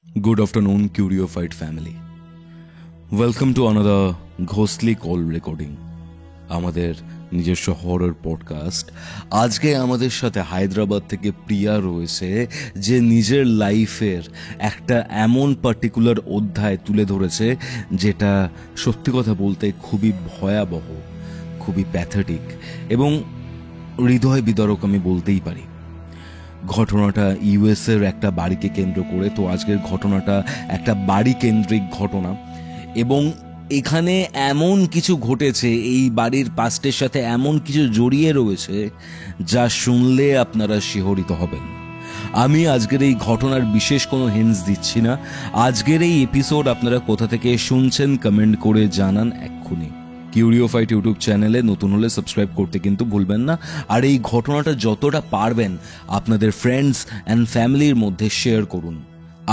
Good afternoon, Curiophied family. Welcome to another ghostly call recording. আমাদের নিজস্ব horror podcast. আজকে আমাদের সাথে হায়দ্রাবাদ থেকে প্রিয়া রয়েছে, যে নিজের লাইফের একটা এমন পার্টিকুলার অধ্যায় তুলে ধরেছে যেটা সত্যি কথা বলতে খুবই ভয়াবহ, খুবই প্যাথেটিক এবং হৃদয় বিদারক আমি বলতেই পারি। ঘটনাটা ইউএসের একটা বাড়িকে কেন্দ্র করে। তো আজকের ঘটনাটা একটা বাড়ি কেন্দ্রিক ঘটনা এবং এখানে এমন কিছু ঘটেছে, এই বাড়ির পাস্টের সাথে এমন কিছু জড়িয়ে রয়েছে যা শুনলে আপনারা শিহরিত হবেন। আমি আজকের এই ঘটনার বিশেষ কোনো হিন্টস দিচ্ছি না। আজকের এই এপিসোড আপনারা কোথা থেকে শুনছেন কমেন্ট করে জানান এক্ষুনি। কিউরিওফাইট ইউটিউব চ্যানেলে নতুন হলে সাবস্ক্রাইব করতে কিন্তু ভুলবেন না। আর এই ঘটনাটা যতটা পারবেন আপনাদের ফ্রেন্ডস অ্যান্ড ফ্যামিলির মধ্যে শেয়ার করুন।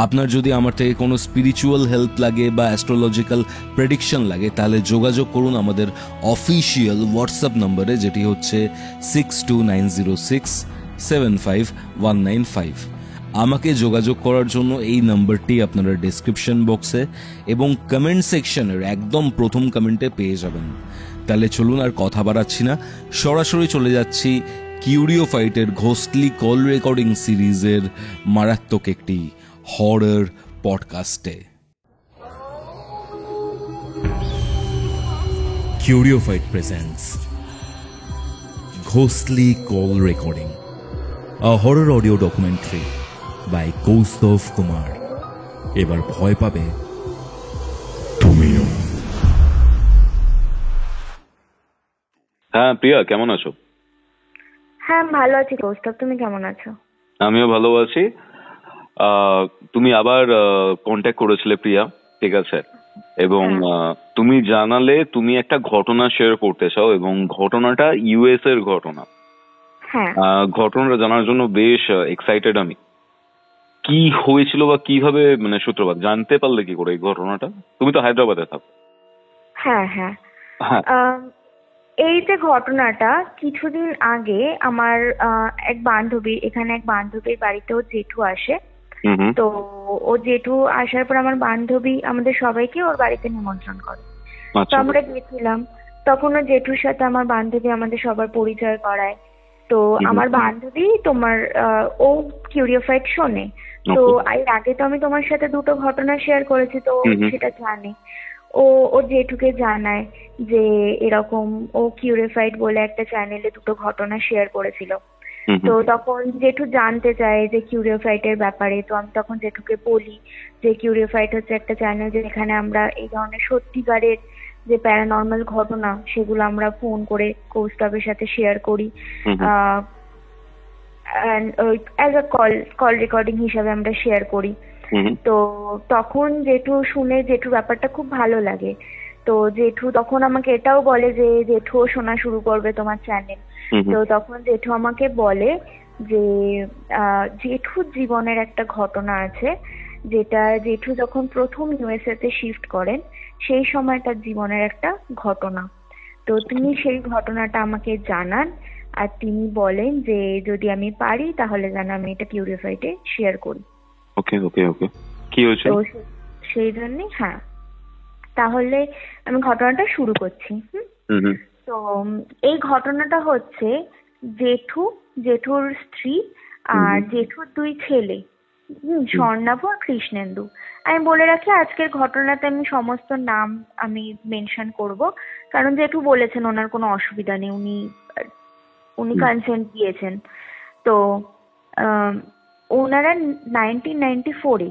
আপনার যদি আমার থেকে কোনো স্পিরিচুয়াল হেল্প লাগে বা অ্যাস্ট্রোলজিক্যাল প্রেডিকশন লাগে, তাহলে যোগাযোগ করুন আমাদের অফিসিয়াল হোয়াটসঅ্যাপ নম্বরে, যেটি হচ্ছে 6290675195। আমাকে যোগাযোগ করার জন্য এই নাম্বারটি আপনারা ডেসক্রিপশন বক্সে এবং কমেন্ট সেকশনের একদম প্রথম কমেন্টে পেয়ে যাবেন। তাহলে চলুন আর কথা বাড়াচ্ছি না, সরাসরি চলে যাচ্ছি কিউরিওফাইটের ঘোস্টলি কল রেকর্ডিং সিরিজের মারাত্মক একটি হরর পডকাস্টে। Curiofight presents ghostly call recording, a horror audio documentary by Kaustav Kumar. এবার ভয় পাবে তুমিও। হ্যাঁ প্রিয়া, কেমন আছো? হ্যাঁ ভালো আছি কৌস্তভ, তুমি কেমন আছো? আমিও ভালো আছি। তুমি আবার কন্ট্যাক্ট করেছিলে প্রিয়া, ঠিক আছে, এবং তুমি জানালে তুমি একটা ঘটনা শেয়ার করতে চাও এবং ঘটনাটা ইউএস এর ঘটনা। হ্যাঁ, ঘটনাটা জানার জন্য বেশ এক্সাইটেড আমি। কি হয়েছিল বা কিভাবে, মানে সূত্রপাত জানতে পারলে কি করে এই ঘটনাটা? তুমি তো হায়দ্রাবাদে থাকো। হ্যাঁ হ্যাঁ হ্যাঁ, এই যে ঘটনাটা কিছুদিন আগে আমার এক বান্ধবীর বাড়িতেও জেঠু আসে। তো ও জেঠু আসার পর আমার বান্ধবী আমাদের সবাইকে ওর বাড়িতে নিমন্ত্রণ করে। তো আমরা গেছিলাম, তখন ও জেঠুর সাথে আমার বান্ধবী আমাদের সবার পরিচয় karaয়। তো আমার বান্ধবী ও কিউরিওফাইট শোনে। তো এর আগে তো আমি তোমার সাথে দুটো ঘটনা শেয়ার করেছি, তো সেটা জানে। ও জেঠুকে জানায় যে এরকম ও কিউরিওফাইট বলে একটা চ্যানেলে দুটো ঘটনা শেয়ার করেছিল। তো তখন জেঠু জানতে চায় যে কিউরিওফাইটের ব্যাপারে। তো আমি তখন জেঠুকে বলি যে কিউরিওফাইট হচ্ছে একটা চ্যানেল যেখানে আমরা এই ধরনের সত্যিকারের যে প্যারানর্মাল ঘটনা সেগুলো আমরা ফোন করে কৌস্তবের সাথে শেয়ার করি, অ্যাজ আ কল রেকর্ডিং হিসাবে আমরা শেয়ার করি। তো তখন জেঠু ব্যাপারটা খুব ভালো লাগে। তো জেঠু তখন আমাকে এটাও বলে যে জেঠুও শোনা শুরু করবে তোমার চ্যানেল। তো তখন জেঠু আমাকে বলে যে জেঠুর জীবনের একটা ঘটনা আছে, যেটা জেঠু যখন প্রথম ইউএসএ তে শিফট করেন সেই সময় তার জীবনের একটা ঘটনা। তো তিনি সেই ঘটনাটা আমাকে জানান আর তিনি বলেন যে যদি আমি পারি তাহলে যেন আমি এটা কিউরিওফাইটে শেয়ার করি। ওকে ওকে ওকে, কি হয়েছে? তো সেই জন্য হ্যাঁ, তাহলে আমি ঘটনাটা শুরু করছি। তো এই ঘটনাটা হচ্ছে জেঠুর স্ত্রী আর জেঠুর দুই ছেলে, স্বর্ণাভ আর কৃষ্ণেন্দু। আমি বলে রাখি আজকের ঘটনাতে আমি সমস্ত নাম আমি মেনশন করব, কারণ জেঠু বলেছেন ওনার কোনো অসুবিধা নেই, উনি কনসেন্ট দিয়েছেন। তো ওনারা 1994-এ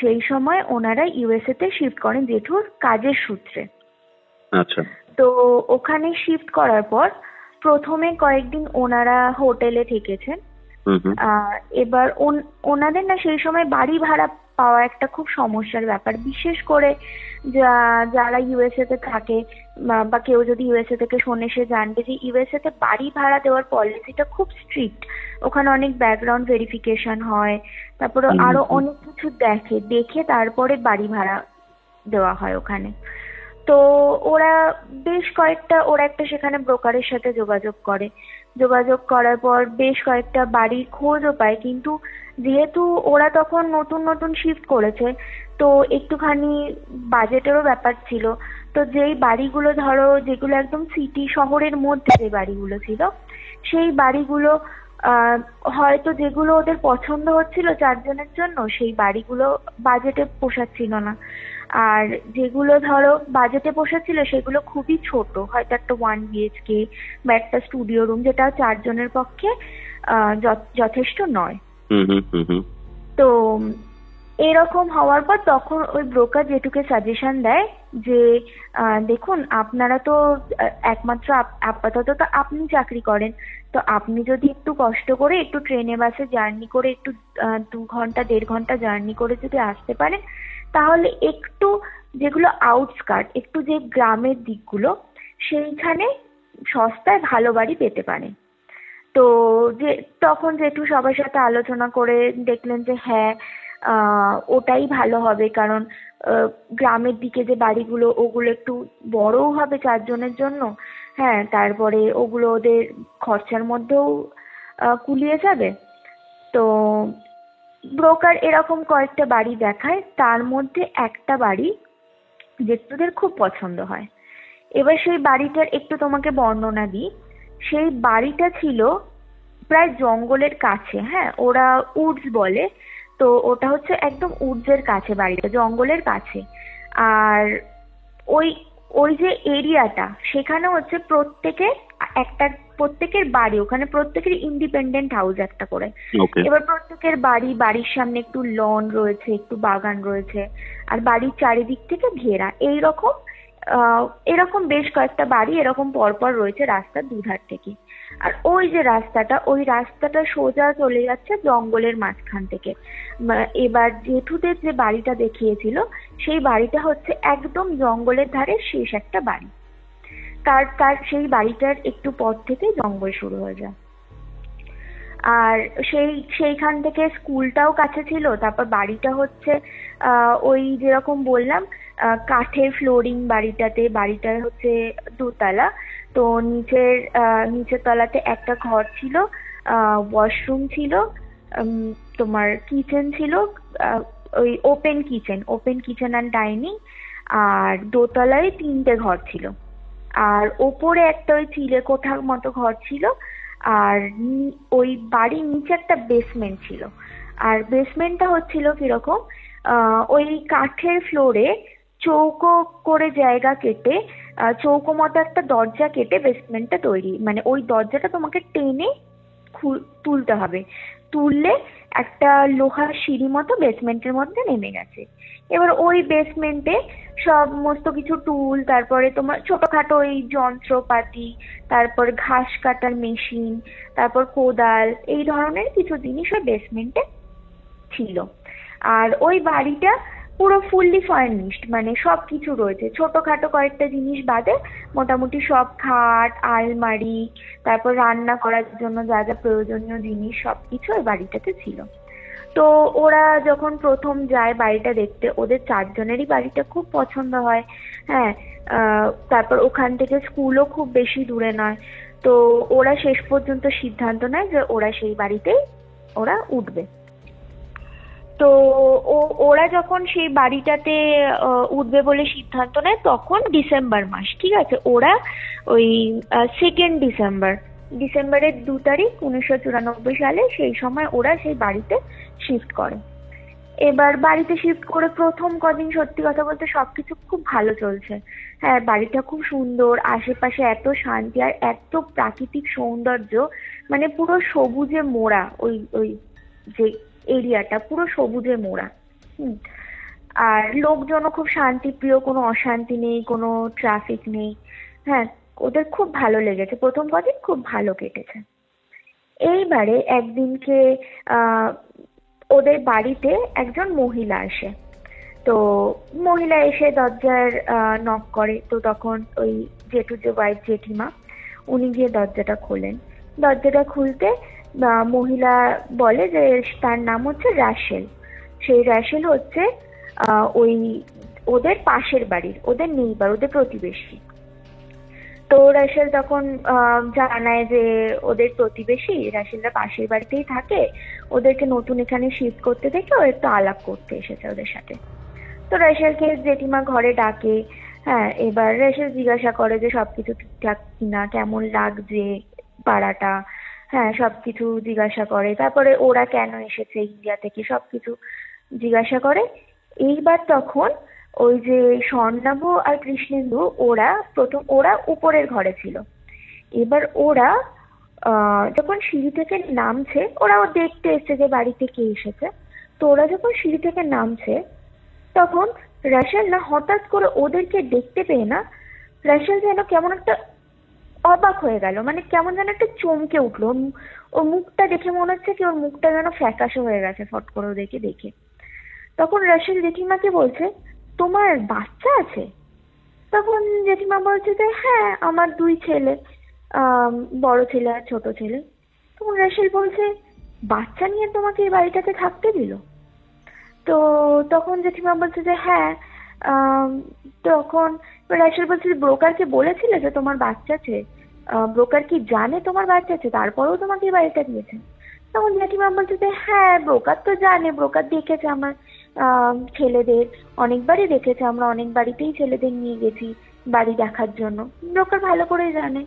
সেই সময় ওনারা ইউএসএ তে শিফট করেন জেঠুর কাজের সূত্রে। আচ্ছা। তো ওখানে শিফট করার পর প্রথমে কয়েকদিন ওনারা হোটেলে থেকেছেন। এবার ওনাদের না সেই সময় বাড়ি ভাড়া পাওয়া একটা খুব সমস্যার ব্যাপার, বিশেষ করে যারা ইউএসএ তে থাকে বা কেউ যদি ইউএসএ থেকে শোনে সে জানবে যে ইউএসএ তে বাড়ি ভাড়া দেওয়ার পলিসিটা খুব স্ট্রিক্ট। ওখানে অনেক ব্যাকগ্রাউন্ড ভেরিফিকেশন হয়, তারপরে আরো অনেক কিছু দেখে তারপরে বাড়ি ভাড়া দেওয়া হয় ওখানে। তো ওরা একটা সেখানে ব্রোকারের সাথে যোগাযোগ করার পর বেশ কয়েকটা বাড়ির খোঁজও পায়, কিন্তু যেহেতু ওরা তখন নতুন নতুন শিফট করেছে, তো একটুখানি বাজেটেরও ব্যাপার ছিল। তো যেই বাড়িগুলো ধরো যেগুলো একদম সিটি শহরের মধ্যে যে বাড়িগুলো ছিল, সেই বাড়িগুলো হয়তো যেগুলো ওদের পছন্দ হচ্ছিল 4 জনের জন্য, সেই বাড়িগুলো বাজেটে পোষাচ্ছিল না। আর যেগুলো ধরো বাজেটে পোষাচ্ছিল সেগুলো খুবই ছোট, হয়তো একটা 1 BHK বা একটা স্টুডিও রুম, যেটা 4 জনের পক্ষে যথেষ্ট নয়। তো এরকম হওয়ার পর তখন ওই ব্রোকার যেটুকে সাজেশন দেয় যে দেখুন, আপনারা তো একমাত্র আপাতত তো আপনি চাকরি করেন, তো আপনি যদি একটু কষ্ট করে একটু ট্রেনে বাসে জার্নি করে একটু 2 ঘন্টা 1.5 ঘন্টা জার্নি করে যদি আসতে পারেন, তাহলে একটু যেগুলো আউটস্কার্ট, একটু যে গ্রামের দিকগুলো, সেইখানে সস্তায় ভালো বাড়ি পেতে পারেন। তো যে তখন জেঠু সবার সাথে আলোচনা করে দেখলেন যে হ্যাঁ, ওটাই ভালো হবে, কারণ গ্রামের দিকে যে বাড়িগুলো ওগুলো একটু বড়ও হবে 4 জনের জন্য। হ্যাঁ, তারপরে ওগুলো ওদের খরচার মধ্যেও কুলিয়ে যাবে। তো ব্রোকার এরকম কয়েকটা বাড়ি দেখায়, তার মধ্যে একটা বাড়ি জেঠুদের খুব পছন্দ হয়। এবার সেই বাড়িটার একটু তোমাকে বর্ণনা দিই। সেই বাড়িটা ছিল প্রায় জঙ্গলের কাছে। হ্যাঁ, ওরা উডস বলে, তো ওটা হচ্ছে একদম উডসের কাছে বাড়িটা, জঙ্গলের কাছে। আর ওই ওই যে এরিয়াটা, সেখানে হচ্ছে প্রত্যেকের বাড়ি, ওখানে প্রত্যেকের ইন্ডিপেন্ডেন্ট হাউস একটা করে। এবার প্রত্যেকের বাড়ির সামনে একটু লন রয়েছে, একটু বাগান রয়েছে, আর বাড়ির চারিদিক থেকে ঘেরা। এরকম বেশ কয়েকটা বাড়ি এরকম পরপর রয়েছে রাস্তার দুধার থেকে। আর ওই যে ওই রাস্তাটা সোজা চলে যাচ্ছে জঙ্গলের মাঝখান থেকে। এবার জেঠুদের যে বাড়িটা দেখিয়েছিল, সেই বাড়িটা হচ্ছে একদম জঙ্গলের ধারে শেষ একটা বাড়ি। তার সেই বাড়িটার একটু পর থেকে জঙ্গল শুরু হয়ে যায়। আর সেইখান থেকে স্কুলটাও কাছে ছিল। তারপর বাড়িটা হচ্ছে ওই যেরকম বললাম, কাঠের ফ্লোরিং বাড়িটা হচ্ছে 2 তলা। তো নিচের তলাতে একটা ঘর ছিল, ওয়াশরুম ছিল, তোমার কিচেন ছিল, ওই ওপেন কিচেন অ্যান্ড ডাইনিং। আর দোতলায় 3টে ঘর ছিল। আর ওপরে একটা ওই চিলে কোঠার মতো ঘর ছিল। আর ওই বাড়ির নিচে একটা বেসমেন্ট ছিল। আর বেসমেন্টটা হচ্ছিল কিরকম, ওই কাঠের ফ্লোরে চৌকো করে জায়গা কেটে, চৌকো মতো একটা দরজা কেটে বেসমেন্টটা তৈরি। মানে ওই দরজাটা তোমাকে টেনে তুলতে হবে, তুললে একটা লোহার সিঁড়ি মতো বেসমেন্টের মধ্যে নেমে গেছে। এবার ওই বেসমেন্টে সমস্ত কিছু টুল, তারপরে তোমার ছোটখাটো ওই যন্ত্রপাতি, তারপর ঘাস কাটার মেশিন, তারপর কোদাল, এই ধরনের কিছু জিনিস ওই বেসমেন্টে ছিল। আর ওই বাড়িটা পুরো ফুললি ফার্নিশড, মানে সবকিছু রয়েছে, ছোটখাটো কয়েকটা জিনিস বাদে মোটামুটি সব খাট, আলমারি, তারপর রান্না করার জন্য যা যা প্রয়োজনীয় জিনিস সবকিছু ওই বাড়িটাতে ছিল। তো ওরা যখন প্রথম যায় বাড়িটা দেখতে, ওদের 4 জনেরই বাড়িটা খুব পছন্দ হয়। হ্যাঁ, তারপর ওখান থেকে স্কুলও খুব বেশি দূরে নয়। তো ওরা শেষ পর্যন্ত সিদ্ধান্ত নেয় যে ওরা সেই বাড়িতেই উঠবে। তো ওরা যখন সেই বাড়িটাতে উঠবে বলে সিদ্ধান্ত নেয়, তখন ডিসেম্বর মাস, ঠিক আছে, ওরা ওই 2 ডিসেম্বরের 2 তারিখ 1994 সালে সেই সময় ওরা সেই বাড়িতে শিফট করে। এবার বাড়িতে শিফট করে প্রথম কদিন সত্যি কথা বলতে সবকিছু খুব ভালো চলছে। হ্যাঁ, বাড়িটা খুব সুন্দর, আশেপাশে এত শান্তি আর এত প্রাকৃতিক সৌন্দর্য, মানে পুরো সবুজে মোড়া। ওই যে এরিয়াটা পুরো সবুজে মোড়া। আর লোকজনও খুব শান্তিপ্রিয়, কোনো অশান্তি নেই, কোনো ট্রাফিক নেই। হ্যাঁ, ওদের খুব ভালো লেগেছে, প্রথম কদিন খুব ভালো কেটেছে। এইবারে একদিনকে ওদের বাড়িতে একজন মহিলা আসে। তো মহিলা এসে দরজার নক করে। তো তখন ওই জেঠুর যে ওয়াইফ, জেঠিমা, উনি গিয়ে দরজাটা খোলেন। দরজাটা খুলতে মহিলা বলে যে তার নাম হচ্ছে রাশেল। সেই রাশেল হচ্ছে ওই ওদের পাশের বাড়ির, ওদের নেইবার, ওদের প্রতিবেশী। তো রাসেল তখন জানায় যে ওদের প্রতিবেশী, রাসেলরা পাশের বাড়িতেই থাকে, ওদেরকে নতুন এখানে শিফট করতে দেখে ও একটু আলাপ করতে এসেছে ওদের সাথে। তো রাসেলকে জেঠিমা ঘরে ডাকে। হ্যাঁ, এবার রাসেল জিজ্ঞাসা করে যে সবকিছু ঠিকঠাক কিনা, কেমন লাগছে পাড়াটা, হ্যাঁ সবকিছু জিজ্ঞাসা করে। তারপরে ওরা কেন এসেছে ইন্ডিয়া থেকে সবকিছু জিজ্ঞাসা করে। এইবার তখন ওই যে স্বর্ণাভ আর কৃষ্ণেন্দু ওরা উপরের ঘরে ছিল। এবার ওরা যখন সিঁড়ি থেকে নামছে, ওরাও দেখতে এসছে যে বাড়িতে কে এসেছে। তো ওরা যখন সিঁড়ি থেকে নামছে তখন রাসেল না হঠাৎ করে ওদেরকে দেখতে পেয়ে না, রাসেল যেন কেমন একটা অবাক হয়ে গেল, মানে কেমন যেন একটা চমকে উঠলো। ওর মুখটা দেখে মনে হচ্ছে কি ওর মুখটা যেন ফ্যাকাশে হয়ে গেছে ফট করে ওদেরকে দেখে। তখন রাসেল জেঠিমাকে বলছে, তোমার বাচ্চা আছে? তখন জেঠিমা বলছে যে হ্যাঁ, আমার 2 ছেলে, বড় ছেলে আর ছোট ছেলে। তখন রাসেল বলছে, বাচ্চা নিয়ে তোমাকে এই বাড়িটাতে থাকতে দিল? তো তখন জেঠিমা বলছে যে হ্যাঁ। তখন রাসেল বলছে, ব্রোকারকে বলেছিলে যে তোমার বাচ্চা আছে? ব্রোকার কি জানে তোমার বাচ্চা আছে, তারপরেও তোমাকে এই বাড়িটা দিয়েছে? তখন জেঠিমা বলছে যে হ্যাঁ, ব্রোকার তো জানে, ব্রোকার দেখেছে আমার ছেলেদের, অনেকবারই দেখেছে, আমরা অনেক বাড়িতেই ছেলেদের নিয়ে গেছি বাড়ি দেখার জন্য, ব্রোকার ভালো করেই জানে।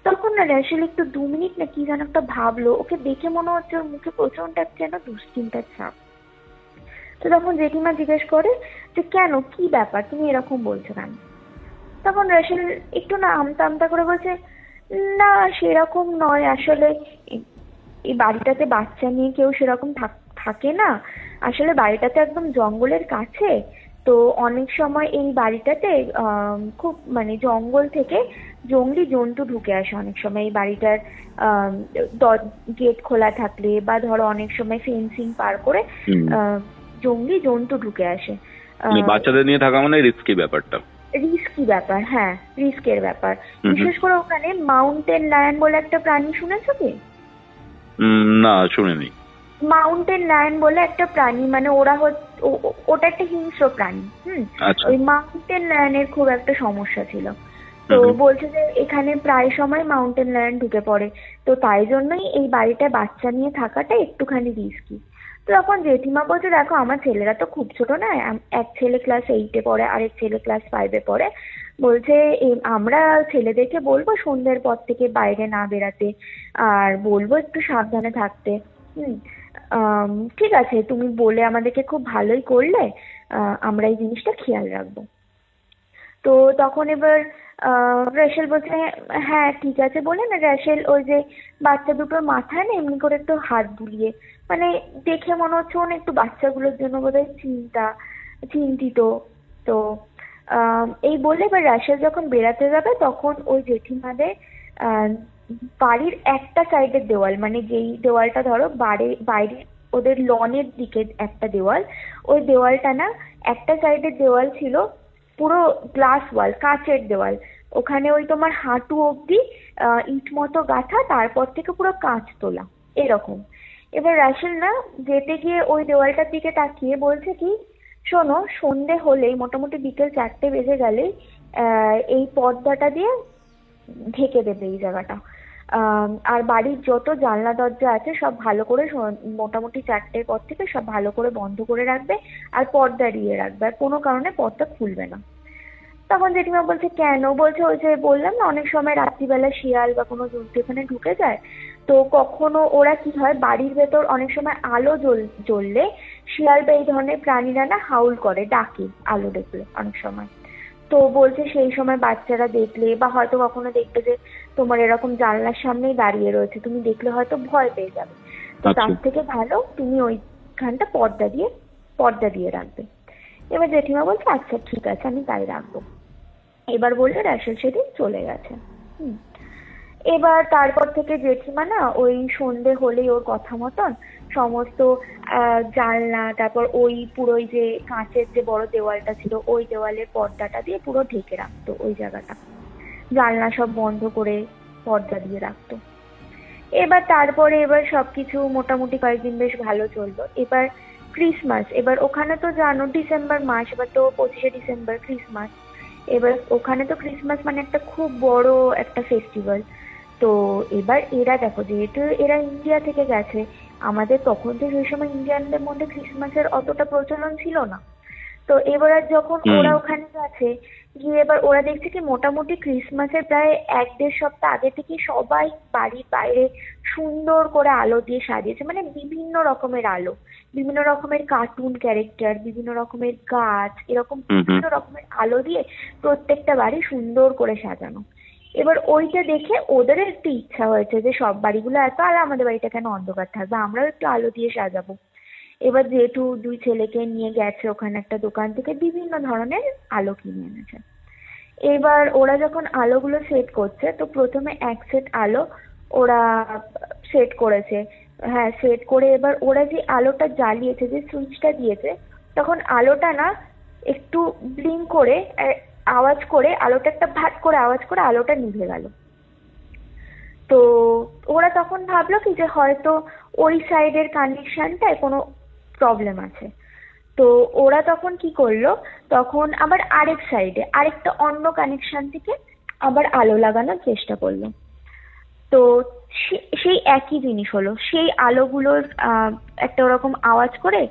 তখন না রাসেল একটু 2 মিনিট না কি যেন একটা ভাবলো, ওকে দেখে মনে হচ্ছে ওর মুখে প্রচন্ড একটা যেন দুশ্চিন্তার ছাপ। তো তখন জেঠিমা জিজ্ঞেস করে যে কেন, কি ব্যাপার, তুমি এরকম বলছো কেন? তখন রাসেল একটু না আমতা আমতা করে বলছে, না সেরকম নয়, আসলে এই বাড়িটাতে বাচ্চা নিয়ে কেউ সেরকম থাকে না, আসলে বাড়িটাতে একদম জঙ্গলের কাছে, তো অনেক সময় এই বাড়িটাতে খুব মানে জঙ্গল থেকে জংলি জন্তু ঢুকে আসে অনেক সময় এই বাড়িটার গেট খোলা থাকলে, বা ধরো অনেক সময় ফেন্সিং পার করে জংলি জন্তু ঢুকে আসে। বাচ্চাদের নিয়ে থাকা মানে রিস্কি ব্যাপার, হ্যাঁ রিস্কের ব্যাপার। বিশেষ করে ওখানে মাউন্টেন লায়ন বলে একটা প্রাণী শুনেছো কি? না, শুনিনি। মাউন্টেন লায়ন বলে একটা প্রাণী, মানে ওটা একটা হিংস্র প্রাণী। ওই মাউন্টেন লায়নের খুব একটা সমস্যা ছিল। তো বলছে যে এখানে প্রায় সময় মাউন্টেন লায়ন ঢুকে পড়ে, তো তাই জন্যই এই বাড়িটা বাচ্চা নিয়ে থাকাটা একটুখানি রিস্কি। তো তখন জেঠিমা বলছে, দেখো আমার ছেলেরা তো খুব ছোট না, এক ছেলে ক্লাস 8-এ পড়ে, আরেক ছেলে ক্লাস 5-এ পড়ে। বলছে আমরা ছেলেদেরকে বলবো সন্ধ্যের পর থেকে বাইরে না বেরাতে, আর বলবো একটু সাবধানে থাকতে। ঠিক আছে, তুমি বলে আমাদেরকে খুব ভালোই করলে, আমরা এই জিনিসটা খেয়াল রাখবো। তো তখন এবার রাসেল বলছে হ্যাঁ ঠিক আছে বলে না, রাসেল ওই যে বাচ্চা দুটোর মাথায় না এমনি করে একটু হাত বুলিয়ে, মানে দেখে মনে হচ্ছে ওর একটু বাচ্চাগুলোর জন্য বোধহয় চিন্তিত। তো এই বলে এবার রাসেল যখন বেড়াতে যাবে তখন ওই জেঠিমাদের বাড়ির একটা সাইডের দেওয়াল, মানে যেই দেওয়ালটা ধরো বাইরে ওদের লনের দিকে একটা দেওয়াল, ওই দেওয়ালটা না একটা সাইডের দেওয়াল ছিল পুরো গ্লাস ওয়াল, কাঁচের দেওয়াল, ওখানে ওই তোমার হাঁটু অব্দি ইট মতো গাঁথা, তারপর থেকে পুরো কাঁচ তোলা এরকম। এবার রাসেল না যেতে গিয়ে ওই দেওয়ালটার দিকে তাকিয়ে বলছে কি, শোনো সন্ধে হলেই, মোটামুটি বিকেল 4টে বেজে গেলেই এই পর্দাটা দিয়ে ঢেকে দেবে এই জায়গাটা, আর বাড়ির যত জানলা দরজা আছে সব ভালো করে মোটামুটি 4টের পর থেকে সব ভালো করে বন্ধ করে রাখবে, আর পর্দা দিয়ে রাখবে, আর কোনো কারণে পর্দা খুলবে না। তখন জেঠিমা বলছে কেন? বলছে ওই যে বললাম না অনেক সময় রাত্রিবেলা শিয়াল বা কোনো জন্তু এখানে ঢুকে যায়, তো কখনো ওরা কি হয় বাড়ির ভেতর অনেক সময় আলো জ্বললে শিয়াল বা এই ধরনের প্রাণীরা না হাউল করে, ডাকে আলো দেখলে অনেক সময়। তো বলছে সেই সময় বাচ্চারা দেখলে, বা হয়তো কখনো দেখবে যে তোমার এরকম জানলার সামনেই দাঁড়িয়ে রয়েছে, তুমি দেখলে হয়তো ভয় পেয়ে যাবে, তো তার থেকে ভালো তুমি ওইখানটা পর্দা দিয়ে রাখবে। এবার জেঠিমা বলছে আচ্ছা ঠিক আছে আমি তাই রাখবো। এবার বললে রাসেল সেদিন চলে গেছে। এবার তারপর থেকে জেঠিমা না ওই সন্ধে হলেই ওর কথা মতন সমস্ত জানলা, তারপর ওই পুরো যে কাঁচের যে বড় দেওয়ালটা ছিল ওই দেওয়ালের পর্দাটা দিয়ে পুরো ঢেকে রাখতো ওই জায়গাটা, জানলা সব বন্ধ করে পর্দা দিয়ে রাখতো। এবার সবকিছু মোটামুটি কয়েকদিন বেশ ভালো চললো। এবার ক্রিসমাস, এবার ওখানে তো জানো ডিসেম্বর মাস, এবার তো 25শে ডিসেম্বর ক্রিসমাস। এবার ওখানে তো ক্রিসমাস মানে একটা খুব বড় একটা ফেস্টিভ্যাল। তো এবার এরা দেখো, যেহেতু এরা ইন্ডিয়া থেকে গেছে, আমাদের তখন তো সেই সময় ইন্ডিয়ানদের মধ্যে ক্রিসমাসের অতটা প্রচলন ছিল না। তো এবার যখন ওরা ওখানে গেছে, গিয়ে এবার ওরা দেখছে কি মোটামুটি ক্রিসমাসের প্রায় 1-1.5 সপ্তাহ আগে থেকে সবাই বাড়ির বাইরে সুন্দর করে আলো দিয়ে সাজিয়েছে, মানে বিভিন্ন রকমের আলো, বিভিন্ন রকমের কার্টুন ক্যারেক্টার, বিভিন্ন রকমের গাছ, এরকম বিভিন্ন রকমের আলো দিয়ে প্রত্যেকটা বাড়ি সুন্দর করে সাজানো। এবার ওইটা দেখে ওদের একটু ইচ্ছা হয়েছে যে সব বাড়িগুলো এত আলো, আমাদের বাড়িটা কেন অন্ধকার থাকবে, আমরাও একটু আলো দিয়ে সাজাবো। এবার যেহেতু 2 ছেলেকে নিয়ে গেছে ওখানে একটা দোকান থেকে বিভিন্ন ধরনের আলো কিনে এনেছে। এবার ওরা যখন আলোগুলো সেট করছে, তো প্রথমে এক সেট আলো ওরা সেট করেছে। হ্যাঁ, সেট করে এবার ওরা যে আলোটা জ্বালিয়েছে, যে সুইচটা দিয়েছে, তখন আলোটা না একটু ব্লিঙ্ক করে আওয়াজ করে, আলোটা একটা ভাট করে আওয়াজ করে আলোটা নিভে গেল। তো ওরা তখন ভাবলো কি যে হয়তো ওই সাইডের কানেকশনটায় কোনো প্রবলেম আছে। তো ওরা তখন কি করলো, তখন আবার আরেক সাইডে আরেকটা অন্য কানেকশন থেকে আবার আলো লাগানোর চেষ্টা করলো। তো সেই একই জিনিস হলো, সেই আলোগুলোর একটা ওরকম আওয়াজ করে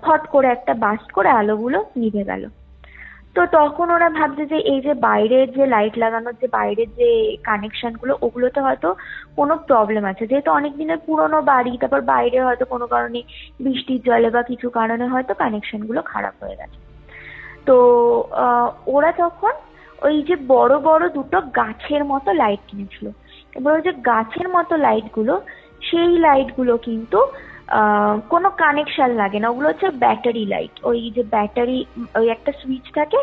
ফট করে একটা বাস্ট করে আলোগুলো নিভে গেল। তো তখন ওরা ভাবছে যে এই যে বাইরের যে লাইট লাগানোর যে বাইরের যে কানেকশন গুলো, ওগুলোতে হয়তো কোনো প্রবলেম আছে, যেহেতু অনেক দিনের পুরনো বাড়ি, তারপর বাইরে হয়তো কোনো কারণে বৃষ্টির জলে বা কিছু কারণে হয়তো কানেকশন গুলো খারাপ হয়ে গেছে। তো ওরা তখন ওই যে বড় বড় দুটো গাছের মতো লাইট কিনেছিল। এবার ওই যে গাছের মতো লাইটগুলো, সেই লাইটগুলো কিন্তু কোনো কানেকশন লাগে না, ওগুলো হচ্ছে ব্যাটারি লাইট। ওই যে ব্যাটারি, ওই একটা সুইচ থাকে,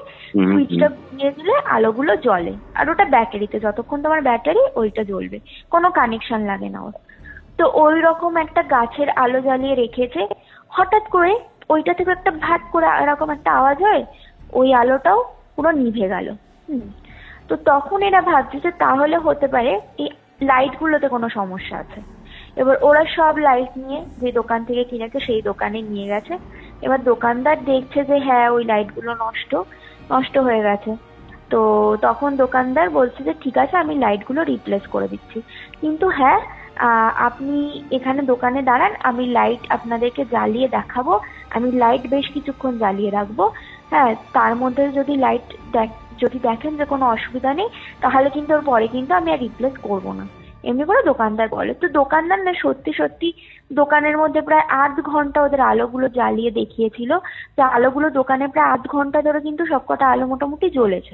সুইচটা নিয়ে দিলে আলোগুলো জ্বলে, আর ওটা ব্যাটারিতে, যতক্ষণ তোমার ব্যাটারি ওইটা জ্বলবে, কোনো কানেকশন লাগে না ওর। তো ওই রকম একটা গাছের আলো জ্বালিয়ে রেখেছে, হঠাৎ করে ওইটা থেকে একটা ভাট করে এরকম একটা আওয়াজ হয়, ওই আলোটাও পুরো নিভে গেল। তো তখন এরা ভাবছে যে তাহলে হতে পারে এই লাইটগুলোতে কোনো সমস্যা আছে। এবার ওরা সব লাইট নিয়ে যে দোকান থেকে কিনেছে সেই দোকানে নিয়ে গেছে। এবার দোকানদার দেখছে যে হ্যাঁ ওই লাইটগুলো নষ্ট হয়ে গেছে। তো তখন দোকানদার বলছে যে ঠিক আছে, আমি লাইটগুলো রিপ্লেস করে দিচ্ছি, কিন্তু হ্যাঁ আপনি এখানে দোকানে দাঁড়ান, আমি লাইট আপনাদেরকে জ্বালিয়ে দেখাবো, আমি লাইট বেশ কিছুক্ষণ জ্বালিয়ে রাখবো। হ্যাঁ, তার মধ্যে যদি যদি দেখেন যে কোনো অসুবিধা নেই, তাহলে কিন্তু ওর পরে কিন্তু আমি আর রিপ্লেস করবো না, এমনি করে দোকানদার বলে। তো দোকানদার না সত্যি সত্যি দোকানের মধ্যে প্রায় 8 ঘন্টা ওদের আলোগুলো জ্বালিয়ে দেখিয়েছিল, যে আলোগুলো দোকানে প্রায় 8 ঘন্টা ধরে কিন্তু সবকটা আলো মোটামুটি জ্বলেছে।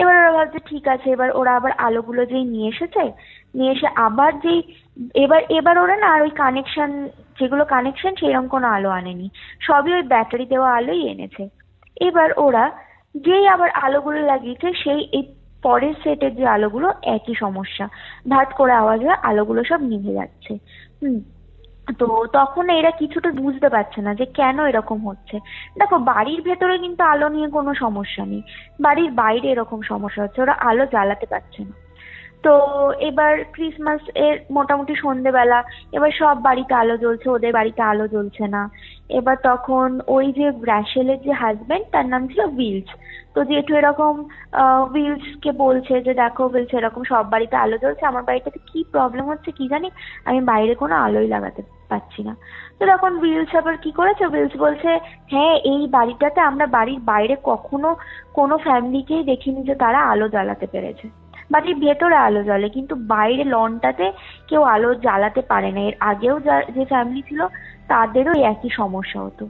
এবার ওরা ভাবছে ঠিক আছে, এবার ওরা আবার আলোগুলো যেই নিয়ে এসে আবার যেই এবার ওরা না আর ওই কানেকশন, যেগুলো কানেকশন সেরকম কোনো আলো আনেনি, সবই ওই ব্যাটারি দেওয়া আলোই এনেছে। এবার ওরা যেই আবার আলোগুলো লাগিয়েছে, সেই এই পরের সেটের যে আলোগুলো একই সমস্যা, ভাট করে আওয়াজ হয়, আলোগুলো সব নিভে যাচ্ছে। তো তখন এরা কিছুটা বুঝতে পারছে না যে কেন এরকম হচ্ছে। দেখো, বাড়ির ভেতরে কিন্তু আলো নিয়ে কোনো সমস্যা নেই, বাড়ির বাইরে এরকম সমস্যা হচ্ছে, ওরা আলো জ্বালাতে পারছে না। তো এবার ক্রিসমাস এর মোটামুটি সন্ধেবেলা, এবার সব বাড়িতে আলো জ্বলছে, ওদের বাড়িতে আলো জ্বলছে না। এবার তখন ওই যে র্যাশেলের যে হাজবেন্ড, তার নাম ছিল উইলস, তো যেহেতু এরকম উইলস কে বলছে যে দেখো, বলছে এরকম সব বাড়িতে আলো জ্বলছে, আমার বাড়িটাতে কি প্রবলেম হচ্ছে কি জানি, আমি বাইরে কোনো আলোই লাগাতে পাচ্ছি না। তো তখন উইলস আবার কি করেছে, উইলস বলছে হ্যাঁ, এই বাড়িটাতে আমরা বাড়ির বাইরে কখনো কোনো ফ্যামিলিকেই দেখিনি যে তারা আলো জ্বালাতে পেরেছে। বাড়ির ভেতরে আলো জ্বলে, কিন্তু বাইরে লনটাতে কেউ আলো জ্বালাতে পারে না। এর আগেও যে ফ্যামিলি ছিল তাদেরও একই সমস্যা হতো।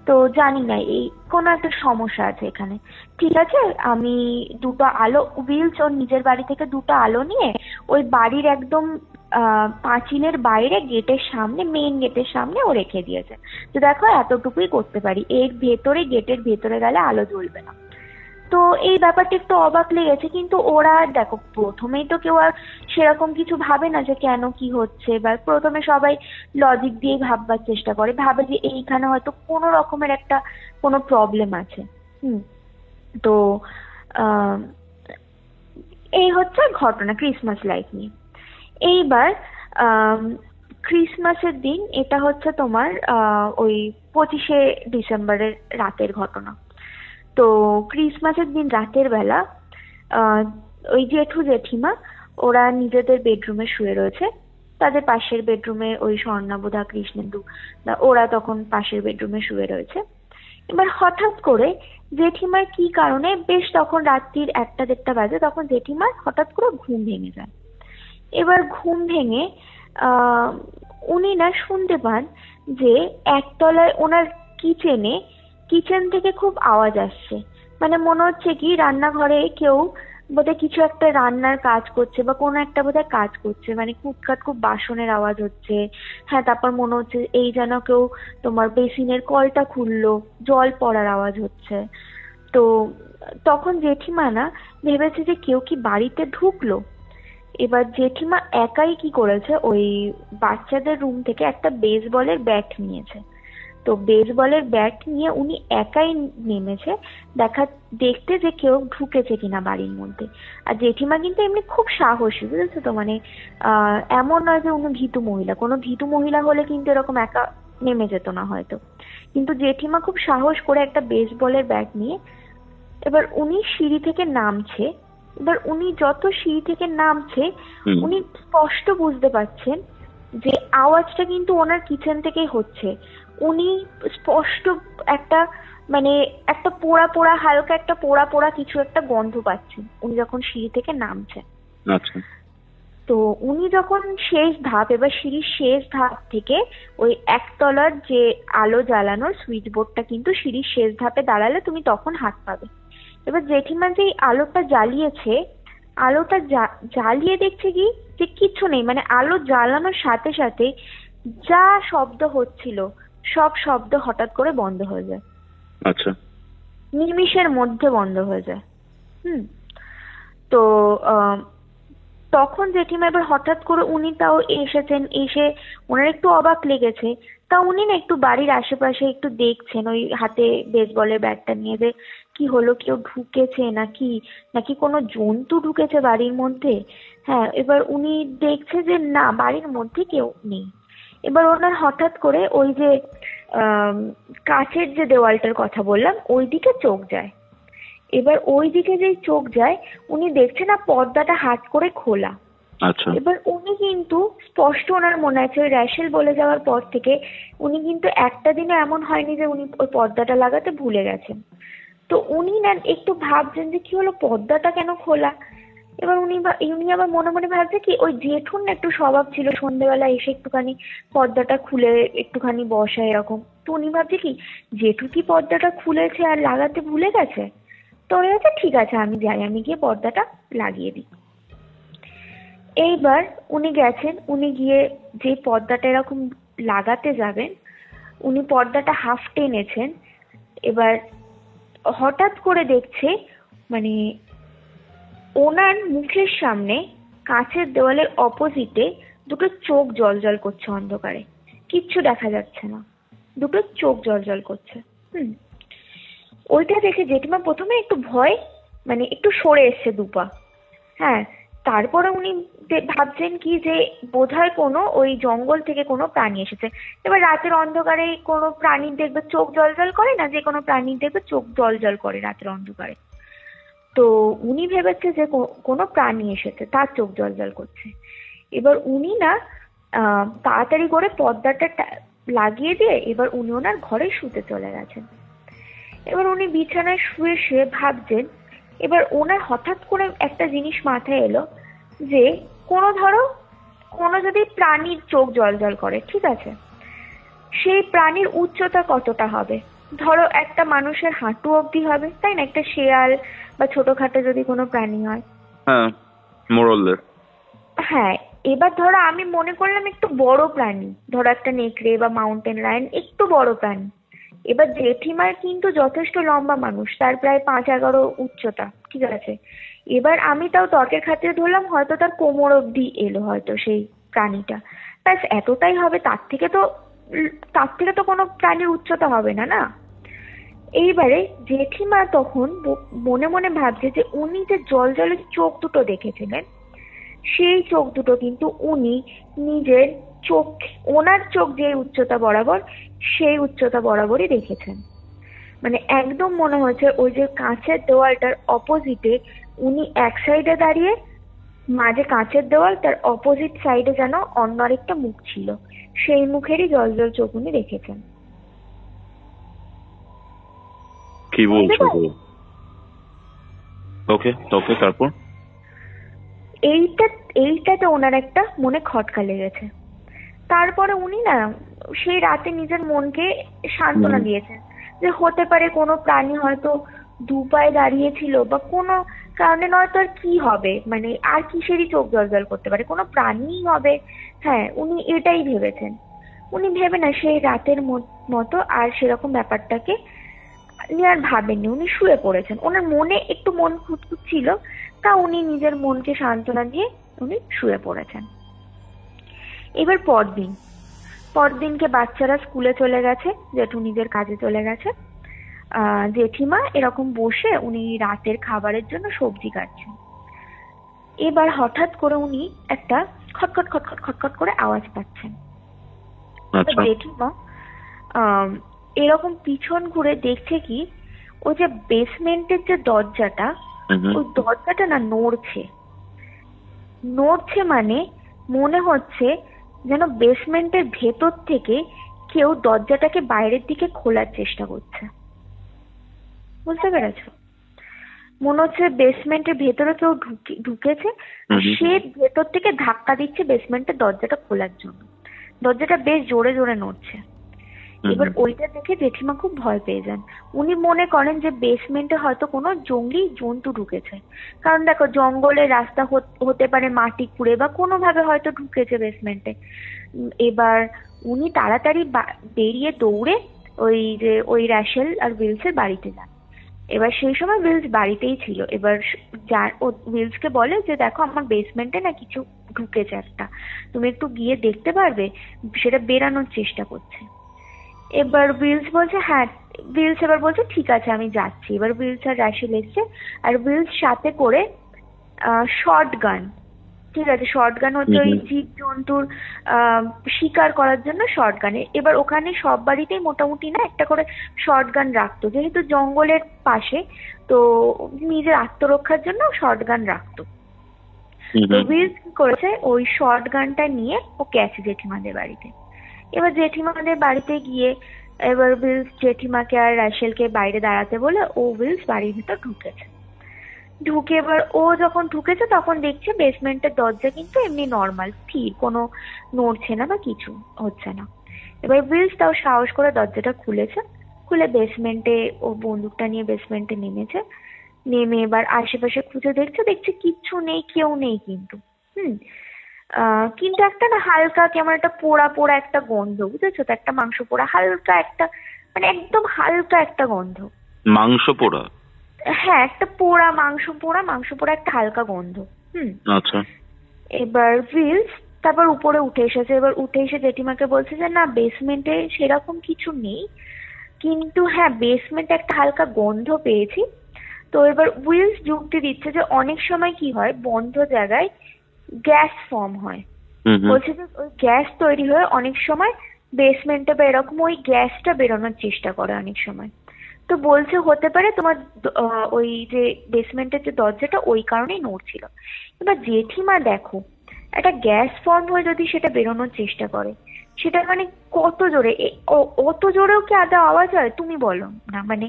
তো জানি না, এই কোনো একটা সমস্যা আছে এখানে। ঠিক আছে, আমি দুটো আলো, উইলস ওর নিজের বাড়ি থেকে দুটো আলো নিয়ে ওই বাড়ির একদম পাঁচিলের বাইরে গেটের সামনে, মেইন গেটের সামনে ও রেখে দিয়েছে, তো দেখো এতটুকুই করতে পারি, এর ভেতরে গেটের ভেতরে গেলে আলো জ্বলবে না। তো এই ব্যাপারটা একটু অবাক লেগেছে, কিন্তু ওরা দেখো প্রথমেই তো কেউ আর সেরকম কিছু ভাবে না যে কেন কি হচ্ছে, বা প্রথমে সবাই লজিক দিয়ে ভাববার চেষ্টা করে, ভাবে যে এইখানে হয়তো কোনো রকমের একটা কোনো প্রবলেম আছে। তো এই হচ্ছে ঘটনা ক্রিসমাস লাইট নিয়ে। এইবার ক্রিসমাসের দিন, এটা হচ্ছে তোমার ওই 25শে ডিসেম্বরের রাতের ঘটনা। তো ক্রিসমাসের দিন রাতের বেলা ওই জেঠু জেঠিমা ওরা নিজেদের বেডরুমে শুয়ে রয়েছে, তাদের পাশের বেডরুমে ওই স্বর্ণাবধা কৃষ্ণেন্দু ওরা তখন পাশের বেডরুমে শুয়ে রয়েছে। এবার হঠাৎ করে জেঠিমার কি কারণে, বেশ তখন রাত্রির 1-1:30 বাজে, তখন জেঠিমার হঠাৎ করে ঘুম ভেঙে যায়। এবার ঘুম ভেঙে উনি না শুনতে পান যে একতলায় ওনার কিচেন থেকে খুব আওয়াজ আসছে, মানে মনে হচ্ছে কি রান্নাঘরে কেউ বোধহয় কিছু একটা রান্নার কাজ করছে বা কোনো একটা বোধহয় কাজ করছে, মানে কুটকাট খুব বাসনের আওয়াজ হচ্ছে। হ্যাঁ, তারপর মনে হচ্ছে এই যেন কেউ তোমার বেসিনের কলটা খুললো, জল পড়ার আওয়াজ হচ্ছে। তো তখন জেঠিমা না ভেবেছে যে কেউ কি বাড়িতে ঢুকলো। এবার জেঠিমা একাই কি করেছে, ওই বাচ্চাদের রুম থেকে একটা বেসবলের ব্যাট নিয়েছে। তো বেসবলের ব্যাট নিয়ে উনি একাই নেমেছে দেখতে যে কেউ ঢুকেছে কিনা বাড়ির মধ্যে। আর জেঠিমা কিন্তু এমনি খুব সাহসী, বুঝেছো তো, মানে এমন নয় যে উনি ভীতু মহিলা, কোনো ভীতু মহিলা হলে কিন্তু এরকম একা নেমে যেত না হয়তো। কিন্তু জেঠিমা খুব সাহস করে একটা বেসবলের ব্যাট নিয়ে এবার উনি সিঁড়ি থেকে নামছে। এবার উনি যত সিঁড়ি থেকে নামছে উনি স্পষ্ট বুঝতে পারছেন যে আওয়াজটা কিন্তু ওনার কিচেন থেকেই হচ্ছে। উনি স্পষ্ট একটা পোড়া পোড়া, হালকা একটা পোড়া পোড়া কিছু একটা গন্ধ পাচ্ছেন উনি যখন সিঁড়ি থেকে নামছেন। আচ্ছা। তো উনি যখন এবার সিঁড়ির শেষ ধাপ থেকে ওই একতলার যে আলো জ্বালানোর সুইচ বোর্ডটা কিন্তু সিঁড়ির শেষ ধাপে দাঁড়ালে তুমি তখন হাত পাবে। এবার জেঠিমা যে আলোটা জ্বালিয়েছে, আলোটা জ্বালিয়ে দেখছে কি যে কিচ্ছু নেই, মানে আলো জ্বালানোর সাথে সাথে যা শব্দ হচ্ছিল সব শব্দ হঠাৎ করে বন্ধ হয়ে যায়। আচ্ছা। নিমিষের মধ্যে বন্ধ হয়ে যায়। তো তখন জেঠিমা এবার হঠাৎ করে উনি তাও এসেছেন, এসে ওনার একটু অবাক লেগেছে, তা উনি না একটু বাড়ির আশেপাশে একটু দেখছেন ওই হাতে বেসবলের ব্যাটটা নিয়ে যে কি হলো, কেউ ঢুকেছে নাকি কোনো জন্তু ঢুকেছে বাড়ির মধ্যে। হ্যাঁ, এবার উনি দেখছে যে না, বাড়ির মধ্যে কেউ নেই। এবার ওনার হঠাৎ করে ওই যে কাচের যে দেওয়ালটার কথা বললাম ওই দিকে চোখ যায়। এবার ওই দিকে যেই চোখ যায় উনি দেখছে না পর্দাটা হাত করে খোলা। আচ্ছা। এবার উনি কিন্তু স্পষ্ট ওনার মনে আছে ওই র্যাশেল বলে যাওয়ার পর থেকে উনি কিন্তু একটা দিনে এমন হয়নি যে উনি ওই পর্দাটা লাগাতে ভুলে গেছেন। তো উনি না একটু ভাবছেন যে কি হলো, পর্দাটা কেন খোলা। এবার উনি আবার মনে মনে ভাবছে কি ওই জেঠুর না একটু স্বভাব ছিল সন্ধ্যেবেলা এসে একটুখানি পর্দাটা খুলে একটুখানি বসা এরকম। তো উনি ভাবছে কি জেঠু কি পর্দাটা খুলেছে আর লাগাতে ভুলে গেছে। তো উনি বলছে ঠিক আছে আমি যাই, আমি গিয়ে পর্দাটা লাগিয়ে দিই। এইবার উনি গেছেন, উনি গিয়ে যে পর্দাটা এরকম লাগাতে যাবেন উনি পর্দাটা হাফ টেনেছেন। এবার হঠাৎ করে দেখছে মানে ওনার মুখের সামনে কাঁচের দেওয়ালের অপোজিটে দুটো চোখ জ্বলজ্বল করছে অন্ধকারে, কিচ্ছু দেখা যাচ্ছে না, দুটো চোখ জ্বলজ্বল করছে। ওইটা দেখে জেঠিমা প্রথমে একটু ভয় একটু সরে এসছে দুপা। হ্যাঁ, তারপরে উনি ভাবছেন কি যে বোধহয় কোনো ওই জঙ্গল থেকে কোনো প্রাণী এসেছে। এবার রাতের অন্ধকারে কোনো প্রাণীর দেখবে চোখ জ্বলজ্বল করে না, যে কোনো প্রাণীর দেখবে চোখ জ্বলজ্বল করে রাতের অন্ধকারে। তো উনি ভেবেছে যে কোনো প্রাণী এসেছে, তার চোখ জ্বলজ্বল করছে। এবার উনি না তাড়াতাড়ি করে পর্দাটা লাগিয়ে দিয়ে এবার উনি ওনার ঘরে শুতে চলে গেছেন। এবার উনি বিছানায় শুয়ে শুয়ে ভাবছেন। এবার ওনার হঠাৎ করে একটা জিনিস মাথায় এলো যে কোনো যদি প্রাণীর চোখ জ্বলজ্বল করে, ঠিক আছে, সেই প্রাণীর উচ্চতা কতটা হবে? ধরো একটা মানুষের হাঁটু অবধি হবে, তাই না? একটা শেয়াল বা ছোটখাটো যদি কোনো প্রাণী হয়। হ্যাঁ, মোরলের। হ্যাঁ, এবার ধরো আমি মনে করলাম একটু বড় প্রাণী, ধরো একটা নেকড়ে বা মাউন্টেন লায়ন, একটু বড় প্রাণী। এবার জেঠিমার কিন্তু যথেষ্ট লম্বা মানুষ, তার প্রায় 5-11 উচ্চতা, ঠিক আছে। এবার আমি তাও তর্কের খাতিরে ধরলাম হয়তো তার কোমর অবধি এলো হয়তো সেই প্রাণীটা, ব্যাস এতটাই হবে, তার থেকে তো কোনো প্রাণীর উচ্চতা হবে না, না? এইবারে জেঠিমা তখন মনে মনে ভাবছে যে উনি যে জ্বলজ্বলে চোখ দুটো দেখেছিলেন সেই চোখ দুটো কিন্তু উনি নিজের ওনার চোখ যে উচ্চতা বরাবর সেই উচ্চতা বরাবরই দেখেছেন। মানে একদম মনে হচ্ছে ওই যে কাঁচের দেওয়ালটার অপোজিটে উনি এক সাইডে দাঁড়িয়ে, মাঝে কাঁচের দেওয়াল, তার অপোজিট সাইডে যেন অন্য আরেকটা মুখ ছিল, সেই মুখেরই জল জল চোখ উনি রেখেছেন। কি বলছো? ওকে, ওকে, তারপর? এইটাতে ওনার একটা মনে খটকা লেগেছে। তারপরে উনি না সেই রাতে নিজের মনকে সান্ত্বনা দিয়েছেন যে হতে পারে কোনো প্রাণী হয়তো দু পায়ে দাঁড়িয়েছিল বা কোনো কারণে, নয়তো আর কি হবে, মানে আর কিসেরই চোখ জল জল করতে পারে, কোনো প্রাণীই হবে। হ্যাঁ, উনি এটাই ভেবেছেন। উনি ভেবে না সেই রাতের মতো আর সেরকম ব্যাপারটাকে নিয়ে আর ভাবেননি, উনি শুয়ে পড়েছেন। ওনার মনে একটু মন খুঁতখুত ছিল, তা উনি নিজের মনকে সান্ত্বনা দিয়ে উনি শুয়ে পড়েছেন। এবার পরদিনকে বাচ্চারা স্কুলে চলে গেছে, জেঠু নিজের কাজে চলে গেছে, জেঠিমা এরকম বসে উনি রাতের খাবারের জন্য সবজি কাটছেন। এবার হঠাৎ করে উনি একটা খটখট খটখট খটখট করে আওয়াজ পাচ্ছেন। জেঠিমা এরকম পিছন ঘুরে দেখছে কি, ওই যে বেসমেন্টের যে দরজাটা, ওই দরজাটা না নড়ছে, মানে মনে হচ্ছে যেন বেসমেন্টের ভেতর থেকে কেউ দরজাটাকে বাইরের দিকে খোলার চেষ্টা করছে। বুঝতে পেরেছো? মনে হচ্ছে বেসমেন্টের ভেতরে কেউ ঢুকেছে, সে ভেতর থেকে ধাক্কা দিচ্ছে বেসমেন্টের দরজাটা খোলার জন্য। দরজাটা বেশ জোরে জোরে নড়ছে। এবার ওইটা দেখে জেঠিমা খুব ভয় পেয়ে যান। উনি মনে করেন যে বেসমেন্টে হয়তো কোনো জঙ্গলি জন্তু ঢুকেছে, কারণ দেখো জঙ্গলের রাস্তা হতে পারে মাটি খুঁড়ে বা কোনোভাবে হয়তো ঢুকেছে বেসমেন্টে। এবার উনি তাড়াতাড়ি বেরিয়ে দৌড়ে ওই র্যাশেল আর উইলসের বাড়িতে যান। এবার সেই সময় উইলস বাড়িতেই ছিল। এবার উইলসকে বলে যে দেখো আমার বেসমেন্টে না কিছু ঢুকেছে একটা, তুমি একটু গিয়ে দেখতে পারবে, সেটা বেরানোর চেষ্টা করছে। এবার উইলস বলছে হ্যাঁ, উইলস এবার বলছে ঠিক আছে আমি যাচ্ছি। এবার উইলস আর র্যাশেল এসছে, আর উইলস সাথে করে শর্ট গান, ঠিক আছে, শর্ট গান হচ্ছে ওই জীব জন্তুর শিকার করার জন্য শর্ট গান। এবার ওখানে সব বাড়িতেই মোটামুটি না একটা করে শর্ট গান রাখতো, যেহেতু জঙ্গলের পাশে, তো নিজের আত্মরক্ষার জন্য শর্ট গান রাখতো। তো উইলস কি করেছে, ওই শর্ট গানটা নিয়ে ও গেছে জেঠিমাদের বাড়িতে। এবার জেঠিমাদের বাড়িতে গিয়ে এবার উইলস জেঠিমাকে আর র্যাশেলকে বাইরে দাঁড়াতে বলে ও উইলস বাড়ির ভিতর ঢুকে এবার ও যখন ঢুকেছে তখন দেখছে বেসমেন্টের দরজা কিন্তু এমনি নর্মাল স্থির, কোনো নড়ছে না বা কিছু হচ্ছে না। এবার উইলস তাও সাহস করে দরজাটা খুলে বেসমেন্টে ও বন্দুকটা নিয়ে বেসমেন্টে নেমে এবার আশেপাশে খুঁজে দেখছে কিচ্ছু নেই, কেউ নেই কিন্তু। কিন্তু একটা না হালকা কেমন একটা পোড়া একটা গন্ধ, বুঝেছো তো, একটা মাংস পোড়া হালকা একটা, মানে একদম হালকা একটা গন্ধ। মাংস পোড়া? হ্যাঁ, একটা মাংস পোড়া একটা হালকা গন্ধ। আচ্ছা। এবার উইলস তারপর উপরে উঠে এসে জেঠিমাকে বলছে যে না বেসমেন্টে সেরকম কিছু নেই, কিন্তু হ্যাঁ বেসমেন্টে একটা হালকা গন্ধ পেয়েছি। তো এবার উইলস যুক্তি দিচ্ছে যে অনেক সময় কি হয়, বন্ধ জায়গায় গ্যাস ফর্ম হয়। বলছে যে ওই গ্যাস তৈরি হয়ে অনেক সময় বেসমেন্টে বা এরকম ওই গ্যাসটা বেরোনোর চেষ্টা করে অনেক সময়। তো বলছে হতে পারে তোমার ওই যে বেসমেন্টের যে দরজাটা ওই কারণেই নড়ছিল। এবার জেঠিমা দেখো একটা গ্যাস ফর্ম হয়ে যদি সেটা বেরোনোর চেষ্টা করে, সেটা মানে কত জোরে, অত জোরেও কি আদৌ আওয়াজ হয় তুমি বলো না, মানে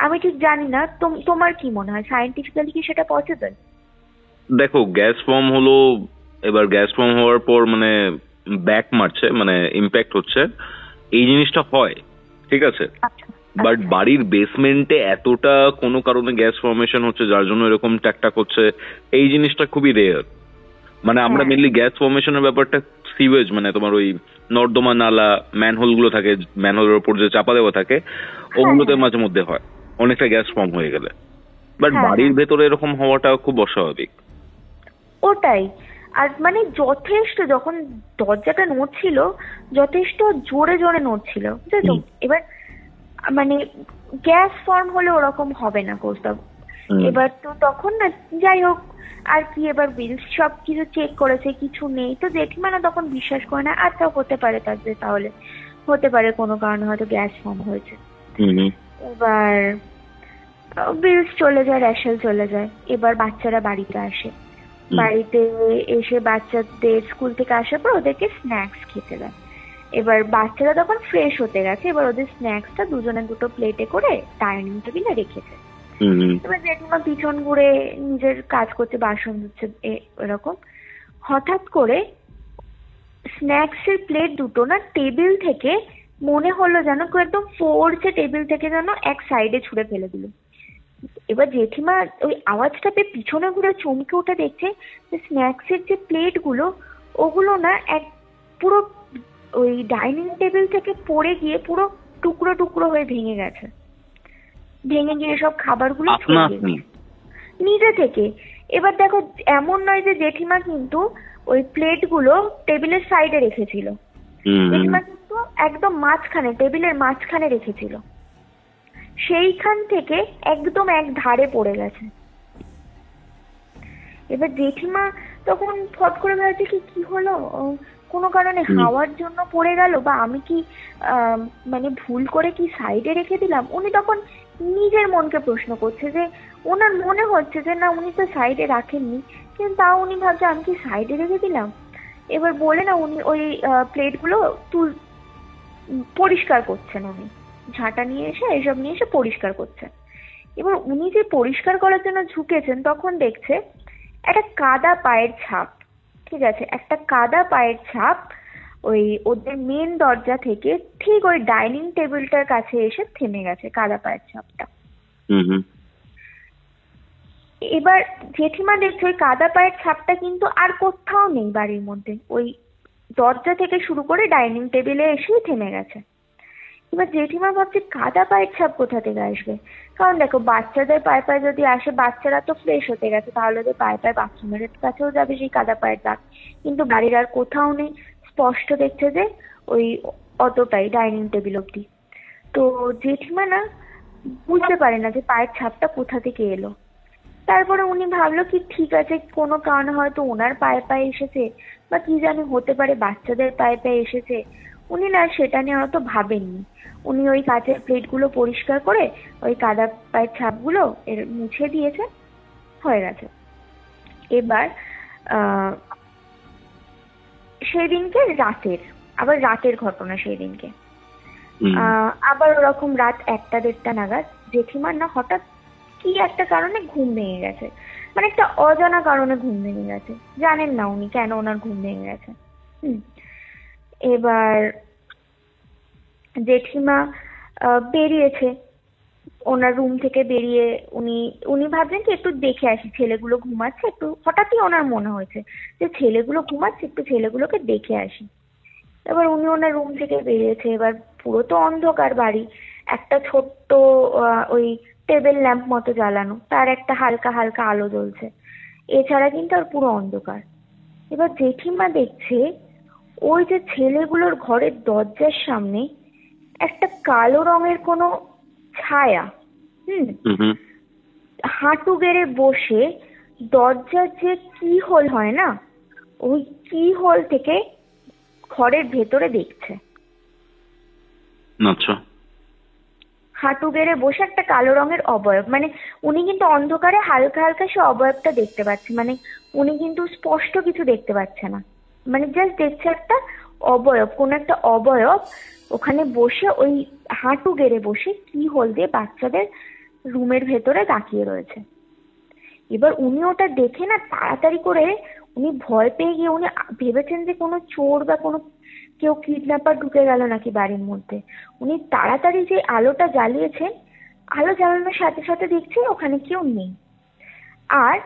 আমি ঠিক জানি না, তোমার কি মনে হয় সায়েন্টিফিক্যালি কি সেটা পসিবল? দেখো গ্যাস ফর্ম হলো, এবার গ্যাস ফর্ম হওয়ার পর মানে ব্যাক মারছে, মানে ইম্প্যাক্ট হচ্ছে, এই জিনিসটা হয়, ঠিক আছে। বাট বাড়ির বেসমেন্টে এতটা কোনো কারণে গ্যাস ফর্মেশন হচ্ছে যার জন্য এরকম ট্যাকটাক হচ্ছে, এই জিনিসটা খুবই রেয়ার। মানে আমরা মেনলি গ্যাস ফর্মেশনের ব্যাপারটা সিওয়েজ, মানে তোমার ওই নর্দমা নালা ম্যানহোল গুলো থাকে, ম্যানহোলের উপর যে চাপা দেওয়া থাকে ওগুলোতে মাঝে মধ্যে হয় অনেকটা গ্যাস ফর্ম হয়ে গেলে। বাট বাড়ির ভেতরে এরকম হওয়াটা খুব অস্বাভাবিক। ওটাই, আর মানে যথেষ্ট যখন দরজাটা নড়ছিল যথেষ্ট জোরে জোরে নড়ছিল, বুঝেছো। এবার মানে গ্যাস ফর্ম হলে ওরকম হবে না কৌস্তব। এবার তো তখন না যাই হোক আর কি, এবার বিলস সব কিছু চেক করেছে, কিছু নেই। তো জেঠিমা না তখন বিশ্বাস করে না, আচ্ছা হতে পারে তাহলে হতে পারে কোনো কারণে হয়তো গ্যাস ফর্ম হয়েছে। এবার বিলস চলে যায়, রেশাল চলে যায়। এবার বাচ্চারা বাড়িতে আসে, বাড়িতে এসে বাচ্চাদের স্কুল থেকে আসার পর ওদেরকে স্ন্যাক্স খেতে দেয়। এবার বাচ্চারা তখন ফ্রেশ হতে গেছে, এবার ওদের স্ন্যাক্সটা দুজনে দুটো প্লেটে করে ডাইনিং টেবিলে রেখেছে। এবার জেঠিমা পিছন ঘুরে নিজের কাজ করছে, বাসন ধুচ্ছে এরকম। হঠাৎ করে স্ন্যাক্সের প্লেট দুটো না টেবিল থেকে মনে হলো যেন কেউ একদম ফোর্সে টেবিল থেকে যেন এক সাইডে ছুঁড়ে ফেলে দিল। এবার জেঠিমা ওই আওয়াজটা পেয়ে পিছনে ঘুরে চমকে উঠে দেখছে যে স্ন্যাক্সের যে প্লেটগুলো ওগুলো না এক পুরো ওই ডাইনিং টেবিল থেকে পড়ে গিয়ে পুরো টুকরো টুকরো হয়ে ভেঙে গেছে। ভেঙে গিয়ে সব খাবারগুলো নিজে থেকে। এবার দেখো, এমন নয় যে জেঠিমা কিন্তু ওই প্লেটগুলো টেবিলের সাইডে রেখেছিল, জেঠিমা কিন্তু একদম মাঝখানে, টেবিলের মাঝখানে রেখেছিল, সেইখান থেকে একদম এক ধারে পড়ে গেছে। এবার জেঠিমা তখন ফট করে ভাবছে কি হলো, কোনো কারণে হাওয়ার জন্য পড়ে গেল, বা আমি কি মানে ভুল করে কি সাইডে রেখে দিলাম। উনি তখন নিজের মনকে প্রশ্ন করছে যে ওনার মনে হচ্ছে যে না উনি তো সাইডে রাখেননি, কিন্তু তাও উনি ভাবছে আমি কি সাইডে রেখে দিলাম। এবার বলে না উনি ওই প্লেটগুলো পরিষ্কার করছেন, উনি ঝাঁটা নিয়ে এসে এসব নিয়ে এসে পরিষ্কার করছেন। এবার উনি যে পরিষ্কার করার জন্য ঝুঁকেছেন তখন দেখছে একটা কাদা পায়ের ছাপ, ঠিক আছে, একটা কাদা পায়ের ছাপ ওই ওদের মেন দরজা থেকে ঠিক ওই ডাইনিং টেবিলটার কাছে এসে থেমে গেছে কাদা পায়ের ছাপটা। এবার জেঠিমা দেখছে ওই কাদা পায়ের ছাপটা কিন্তু আর কোথাও নেই বাড়ির মধ্যে, ওই দরজা থেকে শুরু করে ডাইনিং টেবিলে এসেই থেমে গেছে। এবার জেঠিমা ভাবছে কাদা পায়ের ছাপ কোথা থেকে আসবে, কারণ দেখো বাচ্চাদের পায়ে পায়ে যদি আসে, বাচ্চারা তো ফ্রেশ হতে গেছে, তাহলে ওদের পায়ে পায়ে বাথরুমের কাছেও যাবে সেই কাদা পায়ের দাগ, কিন্তু বাড়ির আর কোথাও নেই। স্পষ্ট দেখছে যে ওই অতটাই ডাইনিং টেবিল অব্দি। তো জেঠিমা না বুঝতে পারে না যে পায়ের ছাপটা কোথা থেকে এলো। তারপরে উনি ভাবলো কি ঠিক আছে, কোনো কারণে হয়তো ওনার পায়ে পায়ে এসেছে, বা কি জানি হতে পারে বাচ্চাদের পায়ে পায়ে এসেছে। উনি না সেটা নিয়ে হয়তো ভাবেননি, উনি ওই কাঁচের প্লেটগুলো পরিষ্কার করে ওই কাদা পায়ের ছাপগুলো মুছে দিয়েছে, হয়ে গেছে। এবার সেই দিনকে রাতের ঘটনা, সেই দিনকে আবার ওরকম রাত 1টা-1:30 নাগাদ জেঠিমার না হঠাৎ কি একটা কারণে ঘুম ভেঙে গেছে, মানে একটা অজানা কারণে ঘুম ভেঙে গেছে, জানেন না উনি কেন ওনার ঘুম ভেঙে গেছে। এবার জেঠিমা বেরিয়েছে, ওনার রুম থেকে বেরিয়ে উনি ভাবছেন যে একটু দেখে আসি, ছেলেগুলো ঘুমাচ্ছে, একটু হঠাৎই ওনার মনে হয়েছে যে ছেলেগুলো ঘুমাচ্ছে, একটু ছেলেগুলোকে দেখে আসি। এবার উনি ওনার রুম থেকে বেরিয়েছে। এবার পুরো তো অন্ধকার বাড়ি, একটা ছোট্ট ওই টেবিল ল্যাম্প মতো জ্বালানো, তার একটা হালকা হালকা আলো জ্বলছে, এছাড়া কিন্তু আর পুরো অন্ধকার। এবার জেঠিমা দেখছে ওই যে ছেলেগুলোর ঘরের দরজার সামনে একটা কালো রঙের কোনো ছায়া হাঁটু গেড়ে বসে দরজার যে কি হোল হয় না, ওই কি হোল থেকে ঘরের ভেতরে দেখছে। আচ্ছা, হাঁটু গেড়ে বসে একটা কালো রঙের অবয়ব, মানে উনি কিন্তু অন্ধকারে হালকা হালকা সে অবয়বটা দেখতে পাচ্ছে, মানে উনি কিন্তু স্পষ্ট কিছু দেখতে পাচ্ছে না, মানে জাস্ট দেখছে একটা অবয়ব, কোন একটা অবয়ব ওখানে বসে ওই হাঁটু গেড়ে বসে কি হোল দিয়ে বাচ্চাদের রুমের ভেতরে তাকিয়ে রয়েছে। এবার উনি ওটা দেখে না তাড়াতাড়ি করে উনি ভয় পেয়ে গিয়ে উনি ভেবেছেন যে কোনো চোর বা কোনো কেউ কিডন্যাপার ঢুকে গেল নাকি বাড়ির মধ্যে। উনি তাড়াতাড়ি যে আলোটা জ্বালিয়েছেন, আলো জ্বালানোর সাথে সাথে দেখছেন ওখানে কেউ নেই। আর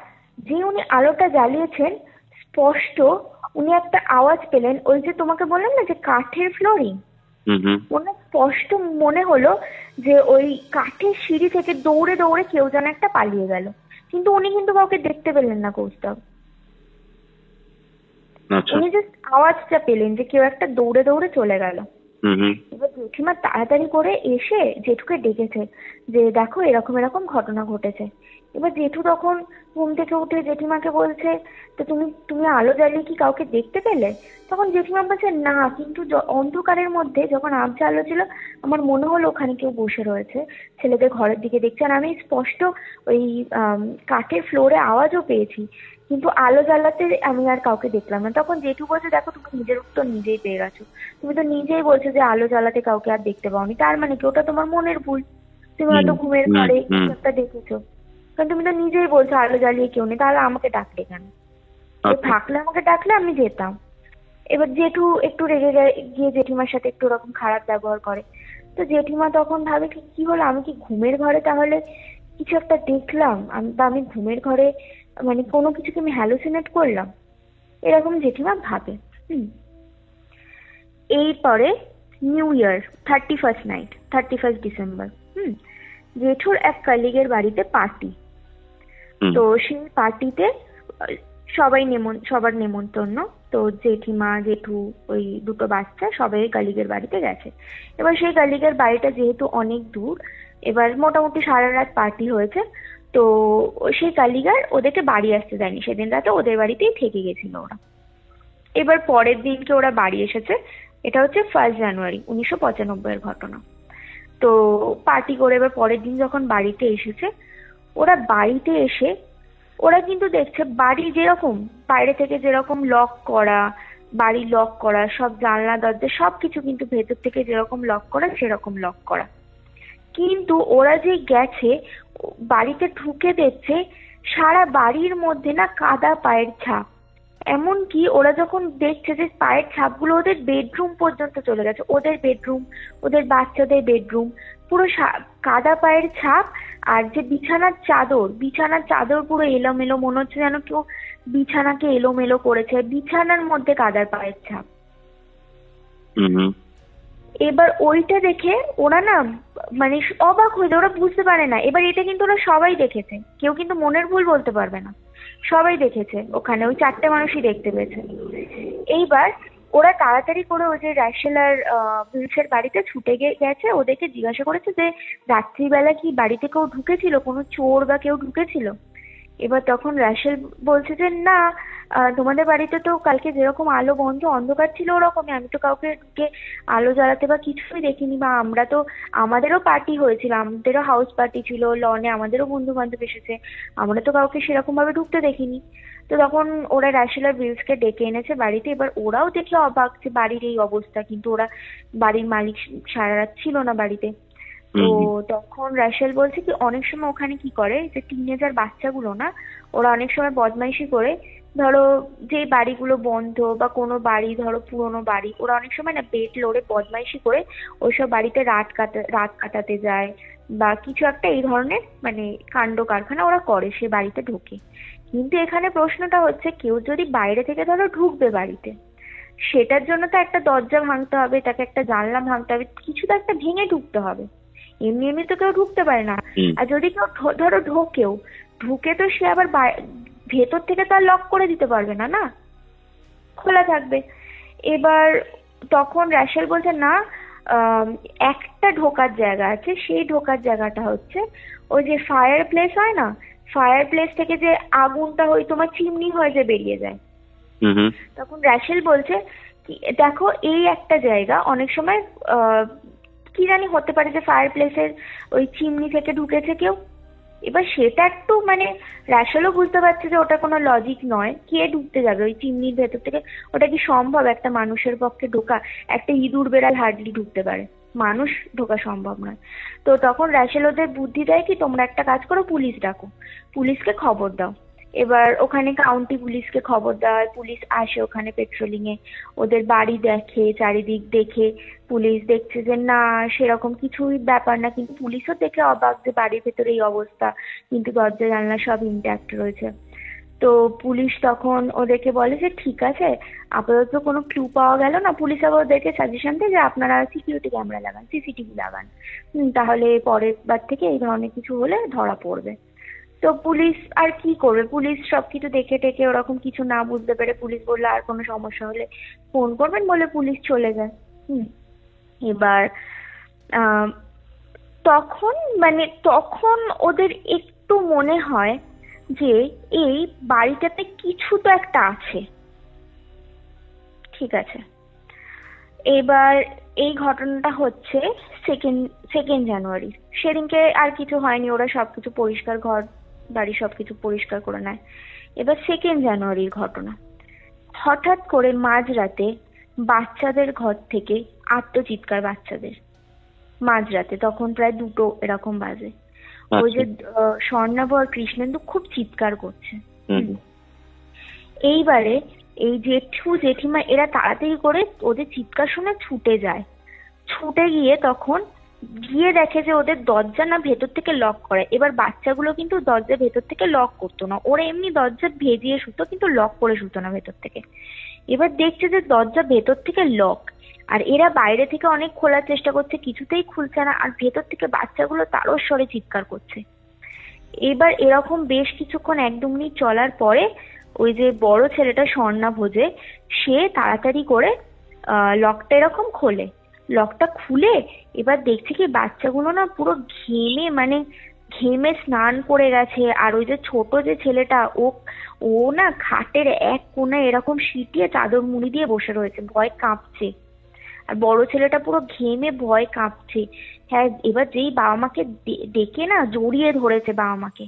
যে উনি আলোটা জ্বালিয়েছেন স্পষ্ট উনি একটা আওয়াজ পেলেন, ওই যে তোমাকে বললাম না যে কাঠের ফ্লোরিং, ওনার স্পষ্ট মনে হলো যে ওই কাঠের সিঁড়ি থেকে দৌড়ে দৌড়ে কেউ যেন একটা পালিয়ে গেল, কিন্তু উনি কিন্তু কাউকে দেখতে পেলেন না কৌস্তব। উনি জাস্ট আওয়াজটা পেলেন যে কেউ একটা দৌড়ে দৌড়ে চলে গেল। এবার জেঠিমা তাড়াতাড়ি করে এসে জেঠুকে ডেকেছে যে দেখো এরকম এরকম ঘটনা ঘটেছে। এবার জেঠু তখন ঘুম থেকে উঠে জেঠিমাকে বলছে, তো তুমি আলো জ্বালিয়ে কি কাউকে দেখতে পেলে? তখন জেঠিমা বলছে না, কিন্তু অন্ধকারের মধ্যে যখন আবছা আলো ছিল আমার মনে হলো ওখানে কেউ বসে রয়েছে, ছেলেদের ঘরের দিকে দেখছে, আর আমি স্পষ্ট ওই কাঠের ফ্লোরে আওয়াজও পেয়েছি, কিন্তু আলো জ্বালাতে আমি আর কাউকে দেখলাম না। তখন জেঠু বলছে দেখো তুমি নিজের উত্তর নিজেই পেয়ে গেছো, তুমি তো নিজেই বলছো যে আলো জ্বালাতে কাউকে আর দেখতে পাওনি, তার মানে কি ওটা তোমার মনের ভুল, তুমি হয়তো ঘুমের ঘরে কিছু একটা দেখেছো, কারণ তুমি তো নিজেই বলছো আলো জ্বালিয়ে কেউ নেই, তাহলে আমাকে ডাকলে কেন? থাকলে আমাকে ডাকলে আমি যেতাম। এবার জেঠু একটু রেগে গিয়ে জেঠিমার সাথে একটু ওরকম খারাপ ব্যবহার করে। তো জেঠিমা তখন ভাবে কি হলো, আমি কি ঘুমের ঘরে তাহলে কিছু একটা দেখলাম, আমি ঘুমের ঘরে মানে কোনো কিছুকে আমি হ্যালুসিনেট করলাম, এরকম জেঠিমা ভাবে। এরপরে new year 31st night, 31st December, জেঠুর এক কলিগের বাড়িতে পার্টি। তো সেই পার্টিতে সবার নেমন্তন্ন। তো জেঠিমা জেঠু ওই দুটো বাচ্চা সবাই কলিগের বাড়িতে গেছে। এবার সেই কলিগের বাড়িটা যেহেতু অনেক দূর, এবার মোটামুটি সারা রাত পার্টি হয়েছে, তো সেই কলিগার ওদেরকে বাড়ি আসতে দেয়নি, সেদিন রাতে ওদের বাড়িতেই থেকে গেছিল ওরা। এবার পরের দিনকে ওরা বাড়ি এসেছে, এটা হচ্ছে 1 জানুয়ারি 1995 ঘটনা। তো পার্টি করে এবার পরের দিন যখন বাড়িতে এসেছে, ওরা বাড়িতে এসে ওরা কিন্তু দেখছে বাড়ি যেরকম বাইরে থেকে যেরকম লক করা, বাড়ি লক করা, সব জানলা দরজা সবকিছু কিন্তু ভেতর থেকে যেরকম লক করা সেরকম লক করা, কিন্তু ওরা যে গেছে বাড়িতে ঢুকে দেখছে সারা বাড়ির মধ্যে না কাদা পায়ের ছাপ। এমনকি ওরা যখন দেখছে যে পায়ের ছাপগুলো ওদের বেডরুম পর্যন্ত চলে গেছে, ওদের বেডরুম, ওদের বাচ্চাদের বেডরুম, পুরো কাদা পায়ের ছাপ। আর যে বিছানার চাদর পুরো এলোমেলো, মনে হচ্ছে যেন কেউ বিছানাকে এলোমেলো করেছে, বিছানার মধ্যে কাদার পায়ের ছাপ। এবার ওইটা দেখে ওরা না মানে অবাক হয়ে যায়, ওরা বুঝতে পারে না। এবার এটা কিন্তু ওরা সবাই দেখেছে, কেউ কিন্তু মনের ভুল বলতে পারবে না, সবাই দেখেছে, ওখানে ওই 4টে মানুষই দেখতে পেয়েছে। এইবার ওরা তাড়াতাড়ি করে ওই যে র্যাশেল আর বিলসের বাড়িতে ছুটে গেছে, ওদেরকে জিজ্ঞাসা করেছে যে রাত্রিবেলা কি বাড়িতে কেউ ঢুকেছিল, কোনো চোর বা কেউ ঢুকেছিল? এবার তখন র্যাশেল বলছে যে না, তোমাদের বাড়িতে তো কালকে যেরকম আলো বন্ধ অন্ধকার ছিল ওরকমই, আমি তো কাউকে ঢুকে আলো জ্বালাতে বা কিছুই দেখিনি, বা আমাদেরও পার্টি হয়েছিল, আমাদেরও হাউস পার্টি ছিল লনে, আমাদেরও বন্ধু বান্ধব এসেছে, আমরা তো কাউকে সেরকম ভাবে ঢুকতে দেখিনি। তো তখন ওরা র্যাশেল আর বিলসকে ডেকে এনেছে বাড়িতে। এবার ওরাও দেখে অবাক যে বাড়ির এই অবস্থা, কিন্তু ওরা বাড়ির মালিক সারা রাত ছিল না বাড়িতে। তো তখন র্যাশেল বলছে কি অনেক সময় ওখানে কি করে যে টিনেজার বাচ্চাগুলো না, ওরা অনেক সময় বদমাইশি করে, ধরো যে বাড়িগুলো বন্ধ বা কোনো বাড়ি ধরো পুরোনো বাড়ি, ওরা অনেক সময় না বেড লড়ে বদমাইশি করে ওইসব বাড়িতে রাত কাটাতে যায় বা কিছু একটা এই ধরনের মানে কাণ্ড কারখানা ওরা করে সে বাড়িতে ঢুকে। কিন্তু এখানে প্রশ্নটা হচ্ছে কেউ যদি বাইরে থেকে ধরো ঢুকবে বাড়িতে, সেটার জন্য তো একটা দরজা ভাঙতে হবে, তাকে একটা জানলা ভাঙতে হবে, কিছু তো একটা ভেঙে ঢুকতে হবে, এমনি এমনি তো কেউ ঢুকতে পারে না। আর যদি কেউ ধরো ঢুকে তো সে আবার ভেতর থেকে তো আর লক করে দিতে পারবে না, না খোলা থাকবে। এবার তখন র্যাশেল বলছে না, একটা ঢোকার জায়গা আছে, সেই ঢোকার জায়গাটা হচ্ছে ওই যে ফায়ার প্লেস হয় না, ফায়ার প্লেস থেকে যে আগুনটা ওই তোমার চিমনি হয়ে যে বেরিয়ে যায়। তখন র্যাশেল বলছে দেখো এই একটা জায়গা অনেক সময় কি জানি হতে পারে যে ফায়ার প্লেসের ওই চিমনি থেকে ঢুকেছে কেউ। এবার সেটা একটু মানে র্যাশেলও বুঝতে পারছে যে ওটা কোনো লজিক নয়, কে ঢুকতে যাবে ওই চিমনির ভেতর থেকে, ওটা কি সম্ভব একটা মানুষের পক্ষে ঢোকা? একটা ইঁদুর বেড়াল হার্ডলি ঢুকতে পারে, মানুষ ঢোকা সম্ভব নয়। তো তখন র্যাশেল ওদের বুদ্ধি দেয় কি তোমরা একটা কাজ করো, পুলিশ ডাকো, পুলিশকে খবর দাও। এবার ওখানে কাউন্টি পুলিশকে খবর দেওয়া হয়, পুলিশ আসে ওখানে পেট্রোলিং এ, ওদের বাড়ি দেখে, চারিদিক দেখে পুলিশ দেখছে যে না সেরকম কিছুই ব্যাপার না, কিন্তু পুলিশও দেখে অবাক যে বাড়ির ভেতরে এই অবস্থা, কিন্তু দরজা জানলা সব ইনট্যাক্ট রয়েছে। তো পুলিশ তখন ওদেরকে বলে যে ঠিক আছে আপাতত কোনো ক্লু পাওয়া গেল না, পুলিশ আবার ওদেরকে সাজেশন দেয় যে আপনারা সিকিউরিটি ক্যামেরা লাগান, সিসিটিভি লাগান, তাহলে পরের বার থেকে এই ধরনের কিছু হলে ধরা পড়বে। তো পুলিশ আর কি করবে, পুলিশ সবকিছু দেখে টেকে ওরকম কিছু না বুঝতে পেরে পুলিশ বললো আর কোনো সমস্যা হলে ফোন করবেন বলে পুলিশ চলে যায়। এবার তখন ওদের একটু মনে হয় যে এই বাড়িটাতে কিছু তো একটা আছে, ঠিক আছে। এবার এই ঘটনাটা হচ্ছে সেকেন্ড জানুয়ারি। সেদিনকে আর কিছু হয়নি, ওরা সবকিছু পরিষ্কার, ঘর বাড়ি সবকিছু পরিষ্কার করে নেয়। এবার 2 জানুয়ারির ঘটনা। হঠাৎ করে মাঝরাতে বাচ্চাদের ঘর থেকে আত্মচিৎকার, বাচ্চাদের মাঝরাতে, তখন প্রায় 2টো এরকম বাজে। ওই যে স্বর্ণাভ আর কৃষ্ণেন্দু খুব চিৎকার করছে। এইবারে এই জেঠু জেঠিমা এরা তাড়াতাড়ি করে ওদের চিৎকার শুনে ছুটে যায়। ছুটে গিয়ে তখন গিয়ে দেখে যে ওদের দরজা না ভেতর থেকে লক করে। এবার বাচ্চাগুলো কিন্তু দরজা ভেতর থেকে লক করতো না, ওরা এমনি দরজা ভেজিয়ে শুতো, কিন্তু লক করে শুতো না ভেতর থেকে। এবার দেখছে যে দরজা ভেতর থেকে লক, আর এরা বাইরে থেকে অনেক খোলার চেষ্টা করছে, কিছুতেই খুলছে না, আর ভেতর থেকে বাচ্চাগুলো তারও স্বরে চিৎকার করছে। এবার এরকম বেশ কিছুক্ষণ 1-2 মিনিট চলার পরে ওই যে বড় ছেলেটা স্বর্ণাভোজে, সে তাড়াতাড়ি করে লকটা এরকম খোলে। লকটা খুলে এবার দেখছে কি বাচ্চাগুলো না পুরো ঘেমে স্নান করে গেছে। আর ওই যে ছোট যে ছেলেটা, ও না খাটের এক কোণায় এরকম সিটিয়ে চাদর মুড়ি দিয়ে বসে রয়েছে, ভয় কাঁপছে। আর বড় ছেলেটা পুরো ঘেমে ভয় কাঁপছে। হ্যাঁ, এবার যেই বাবা মাকে ডেকে না জড়িয়ে ধরেছে বাবা মাকে।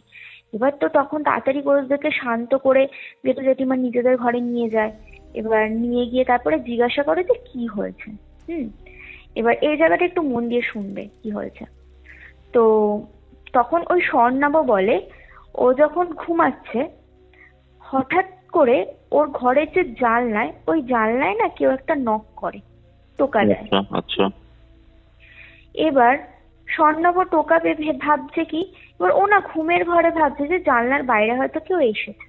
এবার তো তখন তাড়াতাড়ি করে ওদেরকে শান্ত করে জেঠু জেঠিমা নিজেদের ঘরে নিয়ে যায়। এবার নিয়ে গিয়ে তারপরে জিজ্ঞাসা করে যে কি হয়েছে। এবার এই জায়গাটা একটু মন দিয়ে শুনবে কি হয়েছে। তো তখন ওই স্বর্ণাভ বলে, ও যখন ঘুমাচ্ছে হঠাৎ করে ওর ঘরের যে জানলায়, ওই জানলায় না কেউ একটা নক করে, টোকা দেয়। আচ্ছা। এবার স্বর্ণাভ টোকা পেয়ে ভাবছে কি, এবার ও না ঘুমের ঘরে ভাবছে যে জানলার বাইরে হয়তো কেউ এসেছে।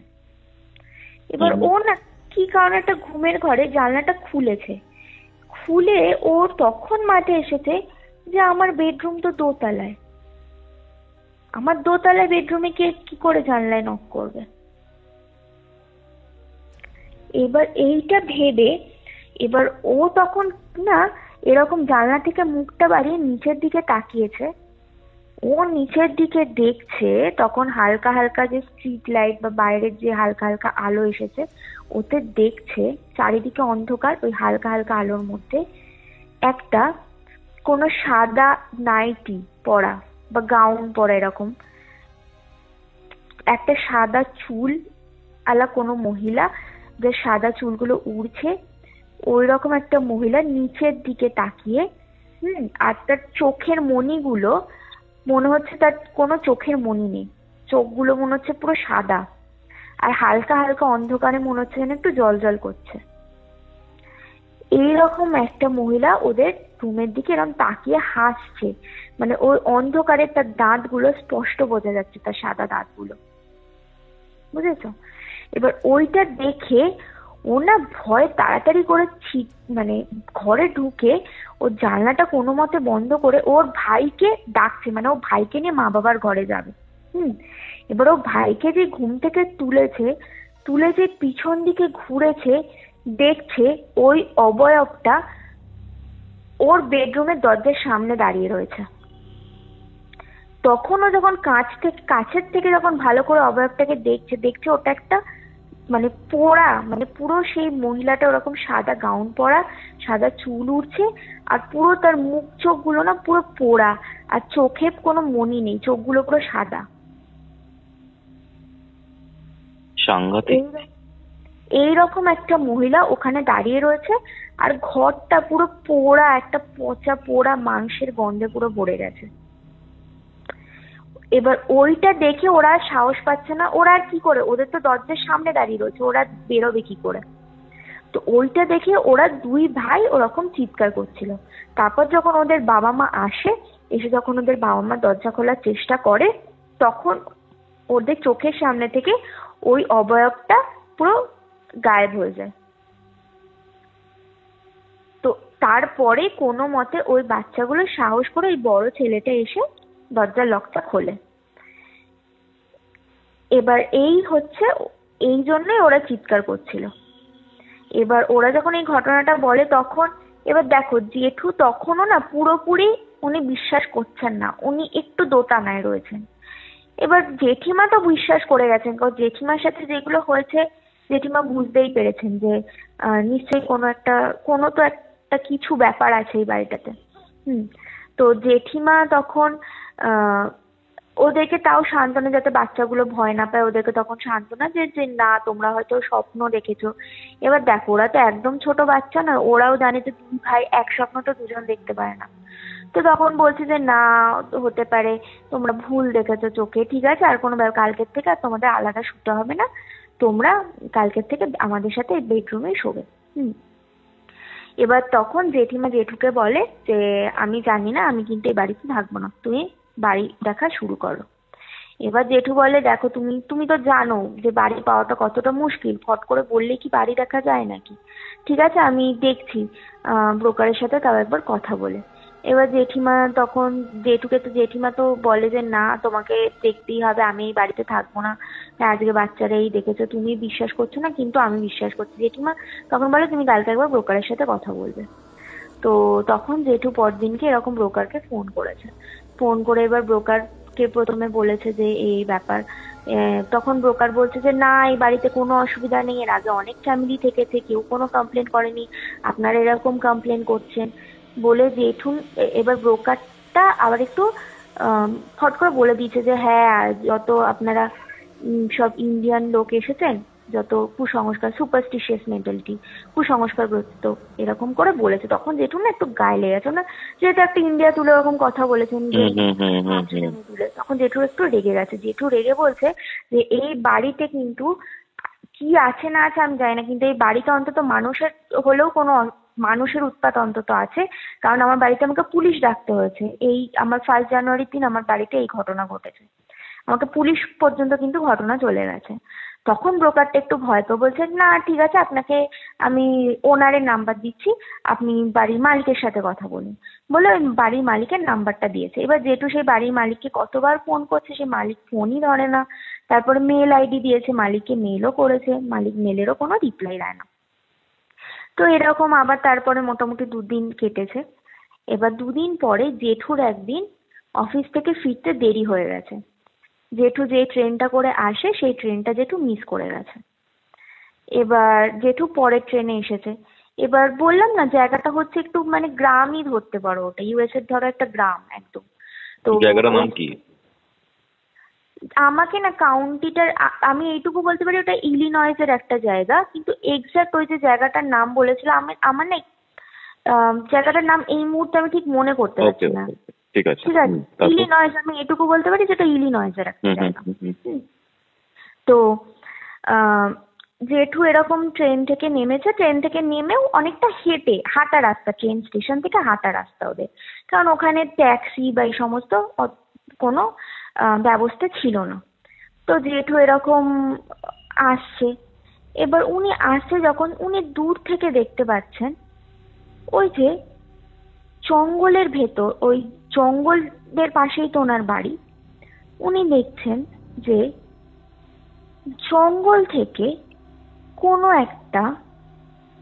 এবার ও না কি কারণে একটা ঘুমের ঘরে জানলাটা খুলেছে, খুলে ওর তখন মাথায় এসেছে যে আমার বেডরুম তো দোতলায়, আমার দোতলায় বেডরুমে কে কি করে জানলায় নক করবে। এবার এইটা ভেবে এবার ও তখন না এরকম জানলা থেকে মুখটা বাড়িয়ে নিচের দিকে তাকিয়েছে। ও নিচের দিকে দেখছে, তখন হালকা হালকা যে স্ট্রিট লাইট বা বাইরের যে হালকা হালকা আলো এসেছে, ওতে দেখছে চারিদিকে অন্ধকার, ওই হালকা হালকা আলোর মধ্যে একটা কোনো সাদা নাইটি পরা বা গাউন পরা এরকম একটা সাদা চুল আলা কোনো মহিলা, যে সাদা চুলগুলো উড়ছে, ওই রকম একটা মহিলা নিচের দিকে তাকিয়ে, আর তার চোখের মণিগুলো মনে হচ্ছে তার কোনো চোখের মণি নেই, চোখগুলো মনে হচ্ছে পুরো সাদা, আর হালকা হালকা অন্ধকারে মনে হচ্ছে যেন একটু জল জল করছে। এইরকম একটা মহিলা ওদের রুমের দিকে এরকম তাকিয়ে হাসছে, মানে ওই অন্ধকারে তার দাঁতগুলো স্পষ্ট বোঝা যাচ্ছে, তার সাদা দাঁতগুলো, বুঝেছো? এবার ওইটা দেখে ও না ভয় তাড়াতাড়ি করে মানে ঘরে ঢুকে ও জানলাটা কোনো মতে বন্ধ করে ওর ভাইকে ডাকছে, মানে ও ভাইকে নিয়ে মা বাবার ঘরে যাবে। এবার ও ভাইকে যে ঘুম থেকে তুলে যে পিছন দিকে ঘুরেছে, দেখছে ওই অবয়বটা ওর বেডরুমের দরজার সামনে দাঁড়িয়ে রয়েছে। তখনও যখন কাছের থেকে যখন ভালো করে অবয়বটাকে দেখছে ওটা একটা মানে পোড়া, মানে পুরো সেই মহিলাটা ওরকম সাদা গাউন পরা, সাদা চুল উঠছে, আর পুরো তার মুখ চোখগুলো না পুরো পোড়া, আর চোখে কোনো মণি নেই, চোখগুলো পুরো সাদা। সাংঘাতিক। এইরকম একটা মহিলা ওখানে দাঁড়িয়ে রয়েছে, আর ঘরটা পুরো পোড়া, একটা পচা পোড়া মাংসের গন্ধে পুরো ভরে গেছে। এবার ওইটা দেখে ওরা সাহস পাচ্ছে না, ওরা আর কি করে, ওদের তো দরজার সামনে দাঁড়িয়ে রয়েছে, ওরা বেরোবে কি করে। তো ওইটা দেখে ওরা 2 ভাই ওরকম চিৎকার করছিল। তারপর যখন ওদের বাবা মা এসে যখন ওদের বাবা মা দরজা খোলার চেষ্টা করে, তখন ওদের চোখের সামনে থেকে ওই অবয়বটা পুরো গায়েব হয়ে যায়। তো তারপরে কোনো মতে ওই বাচ্চাগুলো সাহস করে ওই বড় ছেলেটা এসে দরজার লকটা খোলে। এবার এই জন্যই ওরা চিৎকার করছিল। এবার ওরা যখন এই ঘটনাটা বলে, তখন এবার দেখো জেঠু তখনও না পুরোপুরি উনি বিশ্বাস করছেন না, উনি একটু দোটানায় রয়েছেন। এবার জেঠিমা তো বিশ্বাস করে গেছেন, কারণ জেঠিমার সাথে যেগুলো হয়েছে জেঠিমা বুঝতেই পেরেছেন যে নিশ্চয়ই কোনো তো একটা কিছু ব্যাপার আছে এই বাড়িটাতে। তো জেঠিমা তখন ওদেরকে তাও সান্ত্বনা, যাতে বাচ্চাগুলো ভয় না পায়, ওদেরকে তখন সান্ত্বনা যে যে না তোমরা হয়তো স্বপ্ন দেখেছো। এবার দেখো ওরা তো একদম ছোট বাচ্চা না, ওরাও জানে যে দুই ভাই এক স্বপ্ন তো দুজন দেখতে পারে না। তো তখন বলছে যে না হতে পারে তোমরা ভুল দেখেছো চোখে, ঠিক আছে আর কোনো ব্যাপার, কালকের থেকে আর তোমাদের আলাদা শুতে হবে না, তোমরা কালকের থেকে আমাদের সাথে বেডরুমেই শোবে। এবার তখন জেঠিমা জেঠুকে বলে যে আমি জানি না, আমি কিন্তু এই বাড়িতে থাকবো না, তুমি বাড়ি দেখা শুরু করো। এবার জেঠু বলে দেখো তুমি তো জানো যে বাড়ি পাওয়াটা কতটা মুশকিল, ফট করে বললে কি বাড়ি দেখা যায় নাকি, ঠিক আছে আমি দেখছি ব্রোকারের সাথে তাও একবার কথা বলে। এবার জেঠিমা তখন জেঠিমা তো বলে যে না তোমাকে দেখতেই হবে, আমি এই বাড়িতে থাকবো না, আজকে বাচ্চারা এই দেখেছো, তুমি বিশ্বাস করছো না কিন্তু আমি বিশ্বাস করছি। জেঠিমা তখন বলে তুমি কালকে একবার ব্রোকারের সাথে কথা বলবে। তো তখন জেঠু পরদিনকে এরকম ব্রোকারকে ফোন করেছে, ফোন করে এবার ব্রোকারকে প্রথমে বলেছে যে এই ব্যাপার। তখন ব্রোকার বলছে যে না এই বাড়িতে কোনো অসুবিধা নেই, এর আগে অনেক ফ্যামিলি থেকেছে, কেউ কোনো কমপ্লেন করেনি, আপনারা এরকম কমপ্লেন করছেন বলে জেঠু এবার ব্রোকারটা আবার একটু ফট করে বলে দিয়েছে যে হ্যাঁ যত আপনারা সব ইন্ডিয়ান লোক এসেছেন, যত কুসংস্কার সুপারস্টিশিয়াস মেন্টালিটি কুসংস্কারগ্রস্ত এরকম করে বলেছে। তখন জেঠু না একটু গায়ে লেগে গেছে না, যেহেতু একটা ইন্ডিয়া তুলে এরকম কথা বলেছেন তুলে, তখন জেঠু একটু রেগে গেছে। জেঠু রেগে বলছে যে এই বাড়িতে কিন্তু কি আছে না আছে আমি জানি না, কিন্তু এই বাড়িতে অন্তত মানুষের হলেও কোনো মানুষের উৎপাত অন্তত আছে, কারণ আমার বাড়িতে আমাকে পুলিশ ডাকতে হয়েছে, এই আমার 1 জানুয়ারির দিন আমার বাড়িতে এই ঘটনা ঘটেছে, আমাকে পুলিশ পর্যন্ত কিন্তু ঘটনা চলে গেছে। তখন ব্রোকারটা একটু ভয় পেয়ে বলছে না ঠিক আছে আপনাকে আমি ওনারের নাম্বার দিচ্ছি, আপনি বাড়ির মালিকের সাথে কথা বলুন বলে ওই বাড়ির মালিকের নাম্বারটা দিয়েছে। এবার যেহেতু সেই বাড়ির মালিককে কতবার ফোন করছে, সেই মালিক ফোনই ধরে না, তারপরে মেল আইডি দিয়েছে, মালিককে মেলও করেছে, মালিক মেলেরও কোনো রিপ্লাই দেয় না। তো এরকম আবার তারপরে মোটামুটি 2 দিন কেটেছে। এবার 2 দিন পরে জেঠুর একদিন অফিস থেকে ফিরতে দেরি হয়ে গেছে, জেঠু যে ট্রেনটা করে আসে সেই ট্রেনটা জেঠু মিস করে গেছে। এবার জেঠু পরের ট্রেনে এসেছে। এবার বললাম না জায়গাটা হচ্ছে একটু মানে গ্রামই ধরতে পারো, ওটা ইউএস এর ধরো একটা গ্রাম একদম। তো জায়গাটার নাম কি? আমাকে না কাউন্টিটার আমি এইটুকু বলতে পারি ওটা ইলিনয়েসের একটা জায়গা, কিন্তু এক্সাক্ট ওই যে জায়গাটার নাম বলেছিল আমার না জায়গাটার নাম এই মুহূর্তে আমি ঠিক মনে করতে পারছি না। ঠিক আছে ইলিনয়েস, আমি এটুকু বলতে পারি যেটা ইলিনয়েসের একটা জায়গা। তো জেঠু এরকম ট্রেন থেকে নেমেছে, ট্রেন থেকে নেমেও অনেকটা হাঁটা রাস্তা, ট্রেন স্টেশন থেকে হাঁটা রাস্তা ওদের, কারণ ওখানে ট্যাক্সি বা এই সমস্ত কোনো ব্যবস্থা ছিল না। তো জেঠু এরকম আসছে, এবার উনি আসছে যখন উনি দূর থেকে দেখতে পাচ্ছেন ওই যে জঙ্গলের ভেতর, ওই জঙ্গলের পাশেই তো ওনার বাড়ি, উনি দেখছেন যে জঙ্গল থেকে কোনো একটা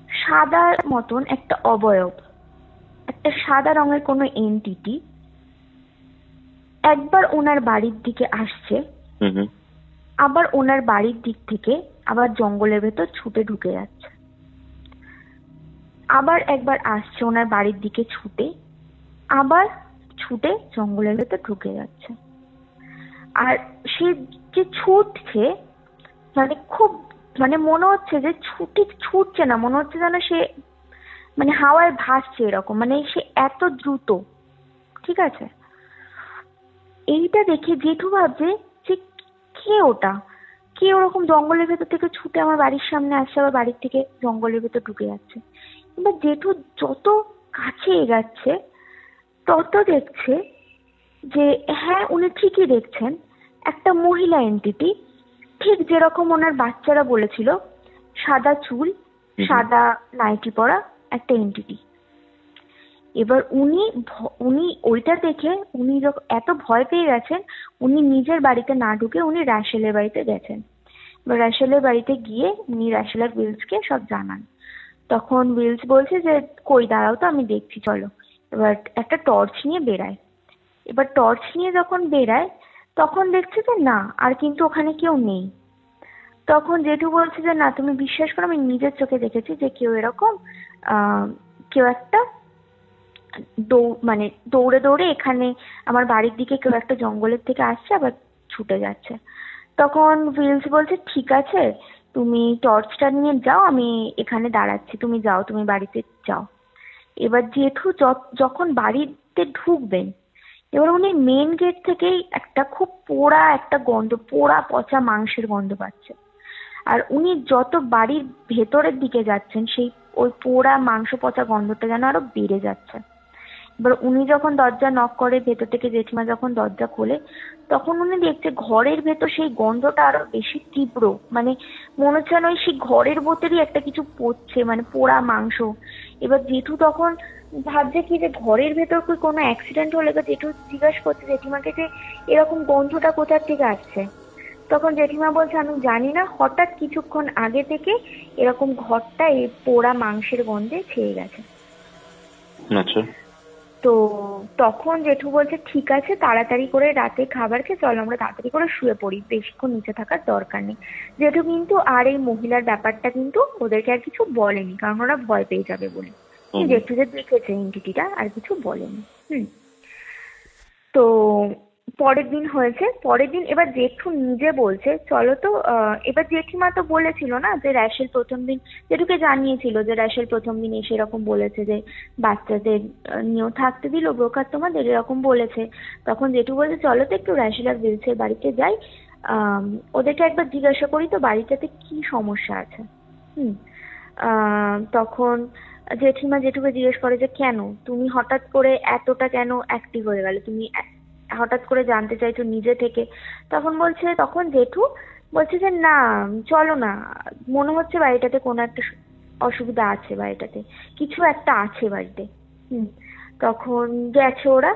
সাদার মতন একটা অবয়ব, একটা সাদা রঙের কোনো এন্টিটি একবার ওনার বাড়ির দিকে আসছে, আবার ওনার বাড়ির দিক থেকে আবার জঙ্গলের ভেতর ছুটে ঢুকে যাচ্ছে, আবার একবার আসছে ওনার বাড়ির দিকে ছুটে, আবার ছুটে জঙ্গলের ভেতর ঢুকে যাচ্ছে। আর সে যে ছুটছে মানে খুব মানে মনে হচ্ছে যে ছুটছে না, মনে হচ্ছে যেন সে মানে হাওয়ায় ভাসছে এরকম, মানে সে এত দ্রুত। ঠিক আছে, এইটা দেখে জেঠু ভাবছে যে কে ওটা, কে ওরকম জঙ্গলের ভেতর থেকে ছুটে আমার বাড়ির সামনে আসছে, আবার বাড়ির থেকে জঙ্গলের ভেতর ঢুকে যাচ্ছে। এবার জেঠু যত কাছে এগাচ্ছে তত দেখছে যে হ্যাঁ উনি ঠিকই দেখছেন, একটা মহিলা এন্টিটি, ঠিক যেরকম ওনার বাচ্চারা বলেছিল, সাদা চুল, সাদা নাইটি পরা একটা এন্টিটি। এবার উনি ওইটা দেখে উনি এত ভয় পেয়ে গেছেন, উনি নিজের বাড়িতে না ঢুকে উনি রাশেলের বাড়িতে গেছেন। এবার রাশেলের বাড়িতে গিয়ে উনি রাশেল আর উইলসকে সব জানান। তখন উইলস বলছে যে কই দাঁড়াও তো, আমি দেখছি চলো। এবার একটা টর্চ নিয়ে বেরায়। এবার টর্চ নিয়ে যখন বেরায় তখন দেখছে যে না, আর কিন্তু ওখানে কেউ নেই। তখন জেঠু বলছে যে না, তুমি বিশ্বাস করো, আমি নিজের চোখে দেখেছি যে কেউ এরকম কেউ একটা মানে দৌড়ে দৌড়ে এখানে আমার বাড়ির দিকে কেউ একটা জঙ্গলের থেকে আসছে, আবার ছুটে যাচ্ছে। তখন উইলস বলছে ঠিক আছে, তুমি টর্চটা নিয়ে যাও, আমি এখানে দাঁড়াচ্ছি, তুমি যাও, তুমি বাড়িতে যাও। এবার জেঠু যখন বাড়িতে ঢুকবেন, এবার উনি মেন গেট থেকেই একটা খুব পোড়া একটা গন্ধ, পোড়া পচা মাংসের গন্ধ পাচ্ছে। আর উনি যত বাড়ির ভেতরের দিকে যাচ্ছেন, সেই ওই পোড়া মাংস পচা গন্ধটা যেন আরো বেড়ে যাচ্ছে। এবার উনি যখন দরজা নক করে, ভেতর থেকে জেঠিমা যখন দরজা খোলে, তখন উনি দেখছে ঘরের ভেতর সেই গন্ধটা আরো বেশি তীব্র, মানে মনে হচ্ছে না ওই সেই ঘরের ভেতরই একটা কিছু পড়ছে, মানে পোড়া মাংস। এবার জেঠু তখন ভাবছে কি যে ঘরের ভেতর কি কোনো অ্যাক্সিডেন্ট হলে, বা জেঠু জিজ্ঞাসা করছে জেঠিমাকে যে এরকম গন্ধটা কোথার থেকে আসছে। তখন জেঠিমা বলছে আমি জানি না, হঠাৎ কিছুক্ষণ আগে থেকে এরকম ঘরটা এই পোড়া মাংসের গন্ধে ছেয়ে গেছে। আচ্ছা। তো তখন জেঠু বলছে ঠিক আছে, তাড়াতাড়ি করে রাতে খাবার খেয়ে চলো আমরা তাড়াতাড়ি করে শুয়ে পড়ি, বেশিক্ষণ নিচে থাকার দরকার নেই। জেঠু কিন্তু আর এই মহিলার ব্যাপারটা কিন্তু ওদেরকে আর কিছু বলেনি, কারণ ওরা ভয় পেয়ে যাবে বলে। জেঠু যে দেখেছে এন্টিটিটা আর কিছু বলেনি। তো পরের দিন হয়েছে, পরের দিন এবার জেঠু নিজে বলছে চলো তো, এবার জেঠিমা তো বলেছিল না যে র্যাশেল প্রথম দিন জেঠুকে জানিয়েছিল যে র্যাশেল প্রথম দিন এসে এরকম বলেছে যে বাচ্চাদের নিয়েও থাকতে দিল, ব্রোকার তোমাদের এরকম বলেছে। তখন জেঠু বলছে চলো তো একটু র্যাশেল আর উইলসের বাড়িতে যাই, ওদেরকে একবার জিজ্ঞাসা করি তো বাড়িটাতে কি সমস্যা আছে। তখন জেঠিমা জেঠুকে জিজ্ঞেস করে যে কেন তুমি হঠাৎ করে এতটা কেন অ্যাক্টিভ হয়ে গেল, তুমি হঠাৎ করে জানতে চাইছো নিজে থেকে। তখন জেঠু বলছে যে না চলো না, মনে হচ্ছে বাড়িটাতে কোনো একটা অসুবিধা আছে, বাড়িটাতে কিছু একটা আছে বাড়িতে। তখন গেছে ওরা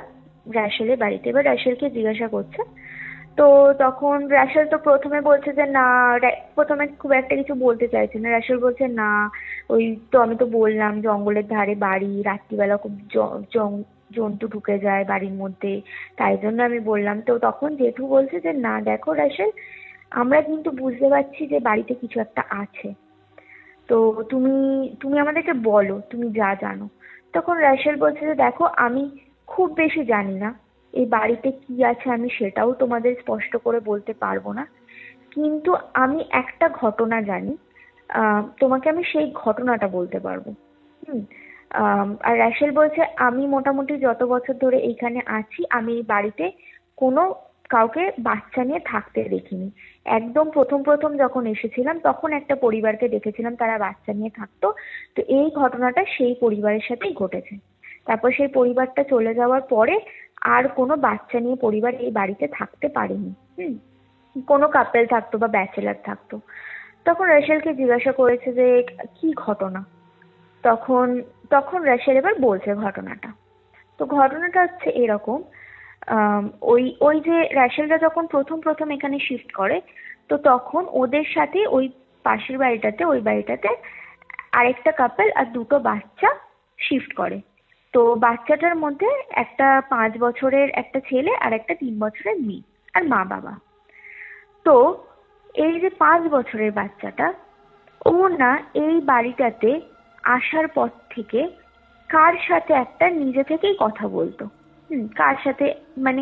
র্যাশেলের বাড়িতে। এবার র্যাশেলকে জিজ্ঞাসা করছে, তো তখন র্যাশেল তো প্রথমে বলছে যে না, প্রথমে খুব একটা কিছু বলতে চাইছে না। র্যাশেল বলছে না, ওই তো আমি তো বললাম জঙ্গলের ধারে বাড়ি, রাত্রিবেলা খুব জন্তু ঢুকে যায় বাড়ির মধ্যে, তাই জন্য আমি বললাম। তো তখন জেঠু বলছে যে না দেখো র্যাশেল, আমরা কিন্তু বুঝতে পারছি যে বাড়িতে কিছু একটা আছে, তো তুমি তুমি আমাদেরকে বলো তুমি যা জানো। তখন র্যাশেল বলছে যে দেখো আমি খুব বেশি জানি না, এই বাড়িতে কি আছে আমি সেটাও তোমাদের স্পষ্ট করে বলতে পারবো না, কিন্তু আমি একটা ঘটনা জানি, তোমাকে আমি সেই ঘটনাটা বলতে পারবো। আর র্যাশেল বলছে আমি মোটামুটি যত বছর ধরে এইখানে আছি, আমি এই বাড়িতে কোনো কাউকে বাচ্চা নিয়ে থাকতে দেখিনি। একদম প্রথম প্রথম যখন এসেছিলাম তখন একটা পরিবারকে দেখেছিলাম, তারা বাচ্চা নিয়ে থাকতো। তো এই ঘটনাটা সেই পরিবারের সাথেই ঘটেছে। তারপর সেই পরিবারটা চলে যাওয়ার পরে আর কোনো বাচ্চা নিয়ে পরিবার এই বাড়িতে থাকতে পারেনি। কোনো কাপেল থাকতো বা ব্যাচেলার থাকতো। তখন র্যাশেলকে জিজ্ঞাসা করেছে যে কি ঘটনা। তখন তখন র্যাশেল এবার বলছে ঘটনাটা। তো ঘটনাটা হচ্ছে এরকম, ওই যে র্যাশেলরা যখন প্রথম প্রথম এখানে শিফট করে, তো তখন ওদের সাথে ওই পাশের বাড়িটাতে, ওই বাড়িটাতে আরেকটা কাপল আর দুটো বাচ্চা শিফট করে। তো বাচ্চাটার মধ্যে একটা 5 বছরের একটা ছেলে আর একটা 3 বছরের মেয়ে আর মা বাবা। তো এই যে 5 বছরের বাচ্চাটা, ও না এই বাড়িটাতে আসার পর থেকে কার সাথে একটা নিজে থেকেই কথা বলতো। কার সাথে মানে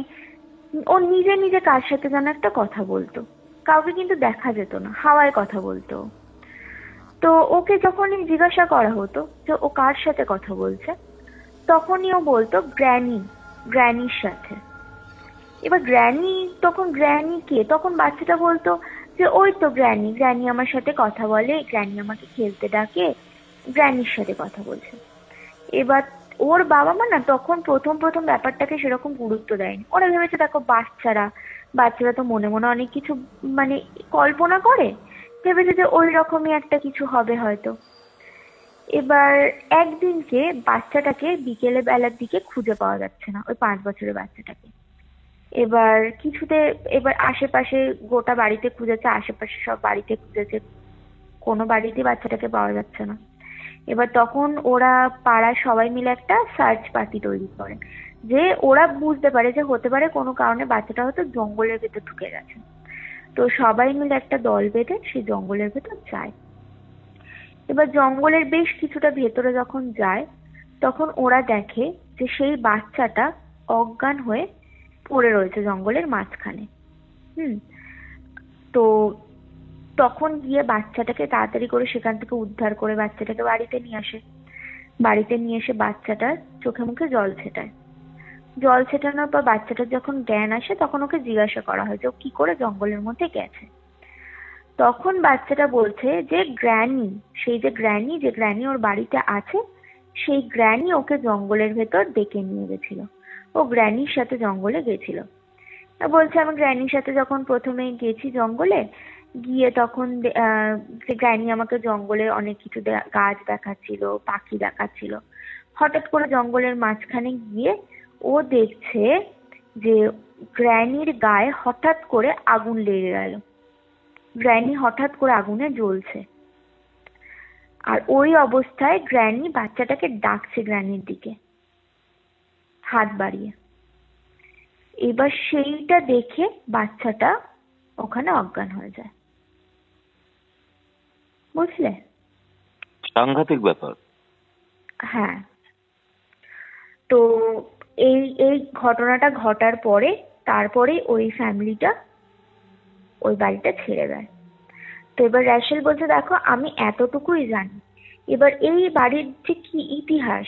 ও নিজে নিজে কার সাথে যেন একটা কথা বলতো, কাউকে কিন্তু দেখা যেত না, হাওয়ায় কথা বলতো। তো ওকে যখনই জিজ্ঞাসা করা হতো যে ও কার সাথে কথা বলছে, তখনই ও বলতো গ্র্যানির সাথে। এবার তখন গ্র্যানি কে? তখন বাচ্চাটা বলতো যে ওই তো গ্র্যানি আমার সাথে কথা বলে, গ্র্যানি আমাকে খেলতে ডাকে, গ্র্যানির সাথে কথা বলছে। এবার ওর বাবা মা না তখন প্রথম প্রথম ব্যাপারটাকে সেরকম গুরুত্ব দেয়নি। ওরা ভেবেছে দেখো বাচ্চারা তো মনে মনে অনেক কিছু মানে কল্পনা করে, ভেবেছে যে ওই রকমই একটা কিছু হবে হয়তো। এবার একদিনকে বাচ্চাটাকে বিকেলে বেলার দিকে খুঁজে পাওয়া যাচ্ছে না, ওই 5 বছরের বাচ্চাটাকে। এবার আশেপাশে গোটা বাড়িতে খুঁজেছে, আশেপাশে সব বাড়িতে খুঁজেছে, কোনো বাড়িতেই বাচ্চাটাকে পাওয়া যাচ্ছে না। এবার তখন ওরা পাড়ার সবাই মিলে একটা সার্চ পার্টি তৈরি করে, যে ওরা বুঝতে পারে যে হতে পারে কোনো কারণে বাচ্চাটা হয়তো জঙ্গলের ভেতর ঢুকে গেছে। তো সবাই মিলে একটা দল বেঁধে সেই জঙ্গলের ভেতর যায়। এবার জঙ্গলের বেশ কিছুটা ভেতরে যখন যায়, তখন ওরা দেখে যে সেই বাচ্চাটা অজ্ঞান হয়ে পড়ে রয়েছে জঙ্গলের মাঝখানে। তো তখন গিয়ে বাচ্চাটাকে তাড়াতাড়ি করে সেখান থেকে উদ্ধার করে বাচ্চাটাকে বাড়িতে নিয়ে আসে। বাড়িতে নিয়ে এসে বাচ্চাটার চোখে মুখে জল ছেটায়। জল ছেটানোর পর বাচ্চাটার যখন জ্ঞান আসে, তখন ওকে জিজ্ঞাসা করা হয় যে ও কি করে জঙ্গলের মধ্যে গেছে। তখন বাচ্চাটা বলছে যে গ্র্যানি, সেই যে গ্র্যানি ওর বাড়িতে আছে, সেই গ্র্যানি ওকে জঙ্গলের ভেতর ডেকে নিয়ে গেছিল। ও গ্র্যানির সাথে জঙ্গলে গেছিল। বলছে আমি গ্র্যানির সাথে যখন প্রথমে গেছি জঙ্গলে, গিয়ে তখন গ্র্যানি আমাকে জঙ্গলে অনেক কিছু গাছ দেখাচ্ছিল, পাখি দেখাচ্ছিল। হঠাৎ করে জঙ্গলের মাঝখানে গিয়ে ও দেখছে যে গ্র্যানির গায়ে হঠাৎ করে আগুন লেগে গেল। গ্র্যানি হঠাৎ করে আগুনে জ্বলছে, আর ওই অবস্থায় গ্র্যানি বাচ্চাটাকে ডাকছে গ্র্যানির দিকে হাত বাড়িয়ে। এবার সেইটা দেখে বাচ্চাটা ওখানে অজ্ঞান হয়ে যায়। বুঝলে? সাংঘাতিক ব্যাপার। হ্যাঁ। তো এই এই ঘটনাটা ঘটার পরে তারপরে ওই ফ্যামিলিটা ওই বাড়িটা ছেড়ে দেয়। তো এবার র্যাশেল বলছে দেখো আমি এতটুকুই জানি, এবার এই বাড়ির যে কি ইতিহাস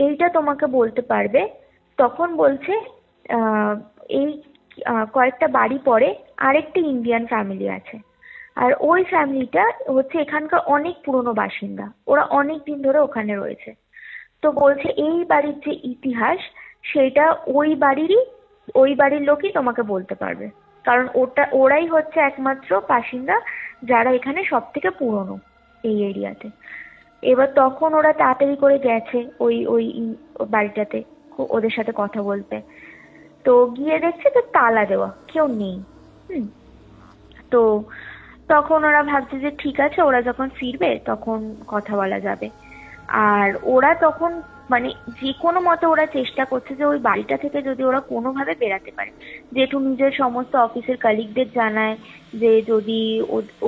এইটা তোমাকে বলতে পারবে। তখন বলছে এই কয়েকটা বাড়ি পরে আরেকটা ইন্ডিয়ান ফ্যামিলি আছে, আর ওই ফ্যামিলিটা হচ্ছে এখানকার অনেক পুরনো বাসিন্দা, ওরা অনেক দিন ধরে ওখানে রয়েছে। তো বলছে এই বাড়ির যে ইতিহাস সেটা ওই বাড়ির লোকই তোমাকে বলতে পারবে, কারণ ওরাই হচ্ছে একমাত্র বাসিন্দা যারা এখানে সব থেকে পুরনো এই এরিয়াতে। এবার তখন ওরা তাড়াতাড়ি করে গেছে ওই ওই বাড়িটাতে ওদের সাথে কথা বলতে। তো গিয়ে দেখছে তো তালা দেওয়া, কেউ নেই। তো তখন ওরা ভাবছে যে ঠিক আছে, ওরা যখন ফিরবে তখন কথা বলা যাবে। আর ওরা তখন মানে যে কোনো মতে ওরা চেষ্টা করছে যে ওই বাড়িটা থেকে যদি ওরা কোনোভাবে বেরাতে পারে। জেঠু নিজের সমস্ত অফিসের কালিগদের জানায় যে যদি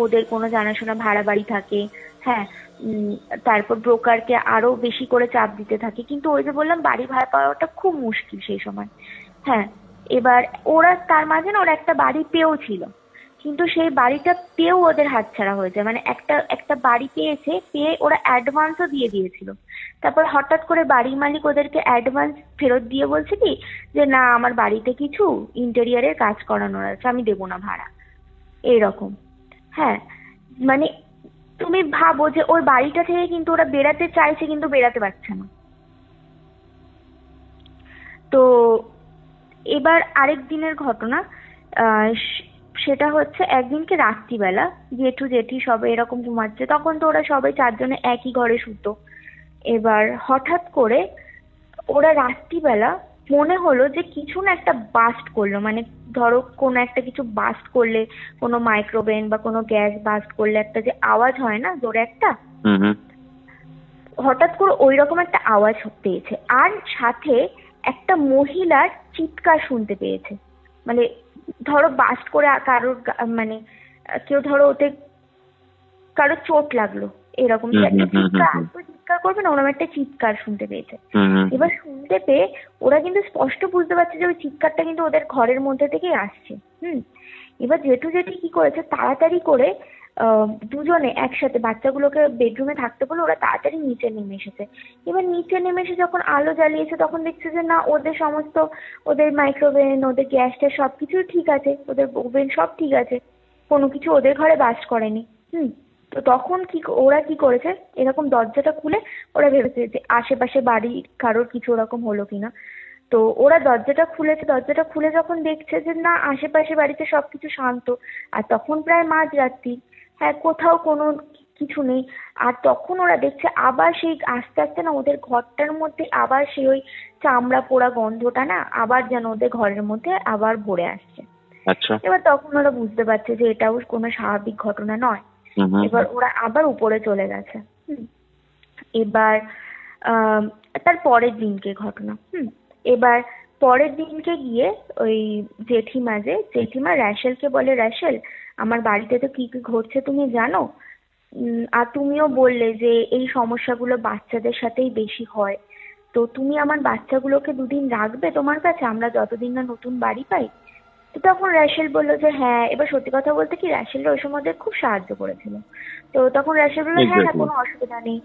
ওদের কোনো জানাশোনা ভাড়া বাড়ি থাকে, হ্যাঁ, তারপর ব্রোকারকে আরো বেশি করে চাপ দিতে থাকে। কিন্তু ওই যে বললাম বাড়ি ভাড়া পাওয়াটা খুব মুশকিল সেই সময়। হ্যাঁ, এবার ওরা তার মাঝে না ওরা একটা বাড়ি পেয়েও ছিল, কিন্তু সেই বাড়িটা পেয়েও ওদের হাতছাড়া হয়ে যায়। মানে একটা বাড়ি পেয়ে ওরা অ্যাডভান্সও দিয়ে দিয়েছিল। তারপর হঠাৎ করে বাড়ির মালিক ওদেরকে অ্যাডভান্স ফেরত দিয়ে বলছে কি যে না আমার বাড়িতে কিছু ইন্টেরিয়ারের কাজ করানোর আছে, আমি দেবো না ভাড়া, এইরকম। হ্যাঁ, মানে তুমি ভাবো যে ওই বাড়িটা থেকে কিন্তু ওরা বেরাতে চাইছে কিন্তু বেরাতে পারছে না। তো এবার আরেক দিনের ঘটনা, সেটা হচ্ছে একদিনকে রাত্রিবেলা জেঠু জেঠি সবাই এরকম ঘুমাচ্ছে, তখন তো ওরা সবাই চারজনে একই ঘরে শুতো। এবার হঠাৎ করে ওরা রাত্রিবেলা মনে হলো যে কিছু না একটা বাস্ট করলো, মানে ধরো কোনো একটা কিছু বাস্ট করলে, কোনো মাইক্রোওয়েভ বা কোনো গ্যাস বাস্ট করলে একটা যে আওয়াজ হয় না জোরে একটা, হঠাৎ করে ওই রকম একটা আওয়াজ পেয়েছে। আর সাথে একটা মহিলার চিৎকার শুনতে পেয়েছে। মানে ধরো বাস্ট করে কারোর মানে কেউ ধরো ওতে কারোর চোট লাগলো, এরকম চিৎকার করবে না, ওরকম একটা চিৎকার শুনতে পেয়েছে। এবার শুনতে পেয়ে ওরা কিন্তু স্পষ্ট বুঝতে পারছে যে ওই চিৎকারটা কিন্তু ওদের ঘরের মধ্যে থেকেই আসছে। এবার জেঠু জেঠি কি করেছে, তাড়াতাড়ি করে দুজনে একসাথে বাচ্চাগুলোকে বেডরুমে থাকতে বলে ওরা তাড়াতাড়ি নিচে নেমে এসেছে। এবার নিচে নেমে এসে যখন আলো জ্বালিয়েছে তখন দেখছে যে না, ওদের সমস্ত ওদের মাইক্রোওয়েভ, ওদের গ্যাসটা সবকিছুই ঠিক আছে, ওদের ওভেন সব ঠিক আছে, কোনো কিছু ওদের ঘরে বাস করেনি। তো তখন ওরা কি করেছে, এরকম দরজাটা খুলে ওরা ভেবেছে যে আশেপাশে বাড়ি কারোর কিছু ওরকম হলো কিনা। তো ওরা দরজাটা খুলেছে, দরজাটা খুলে যখন দেখছে যে না আশেপাশে বাড়িতে সবকিছু শান্ত, আর তখন প্রায় মাঝরাত্রি, হ্যাঁ, কোথাও কোনো কিছু নেই। আর তখন ওরা দেখছে আবার সেই আস্তে আস্তে না ওদের ঘরটার মধ্যে আবার সেই ওই চামড়া পোড়া গন্ধটা না আবার যেন ওদের ঘরের মধ্যে আবার ভরে আসছে। আচ্ছা। এবার তখন ওরা বুঝতে পারছে যে এটাও কোনো স্বাভাবিক ঘটনা নয়। এবার ওরা আবার উপরে চলে গেছে। এবার তার পরের দিনকে ঘটনা। এবার পরের দিনকে গিয়ে ওই জেঠিমা র্যাশেলকে বলে, র্যাশেল আমার বাড়িতে তো কি কি ঘটছে তুমি জানো, আর তুমিও বললে যে এই সমস্যাগুলো বাচ্চাদের সাথেই বেশি হয়, তো তুমি আমার বাচ্চাগুলোকে দুদিন রাখবে তোমার কাছে, আমরা যতদিন না নতুন বাড়ি পাই। তো তখন র্যাশেল বললো যে হ্যাঁ। এবার সত্যি কথা বলতে কি, র্যাশেল ওই সময় ওদের খুব সাহায্য করেছিল। তো তখন র্যাশেল বললো হ্যাঁ হ্যাঁ কোনো অসুবিধা নেই,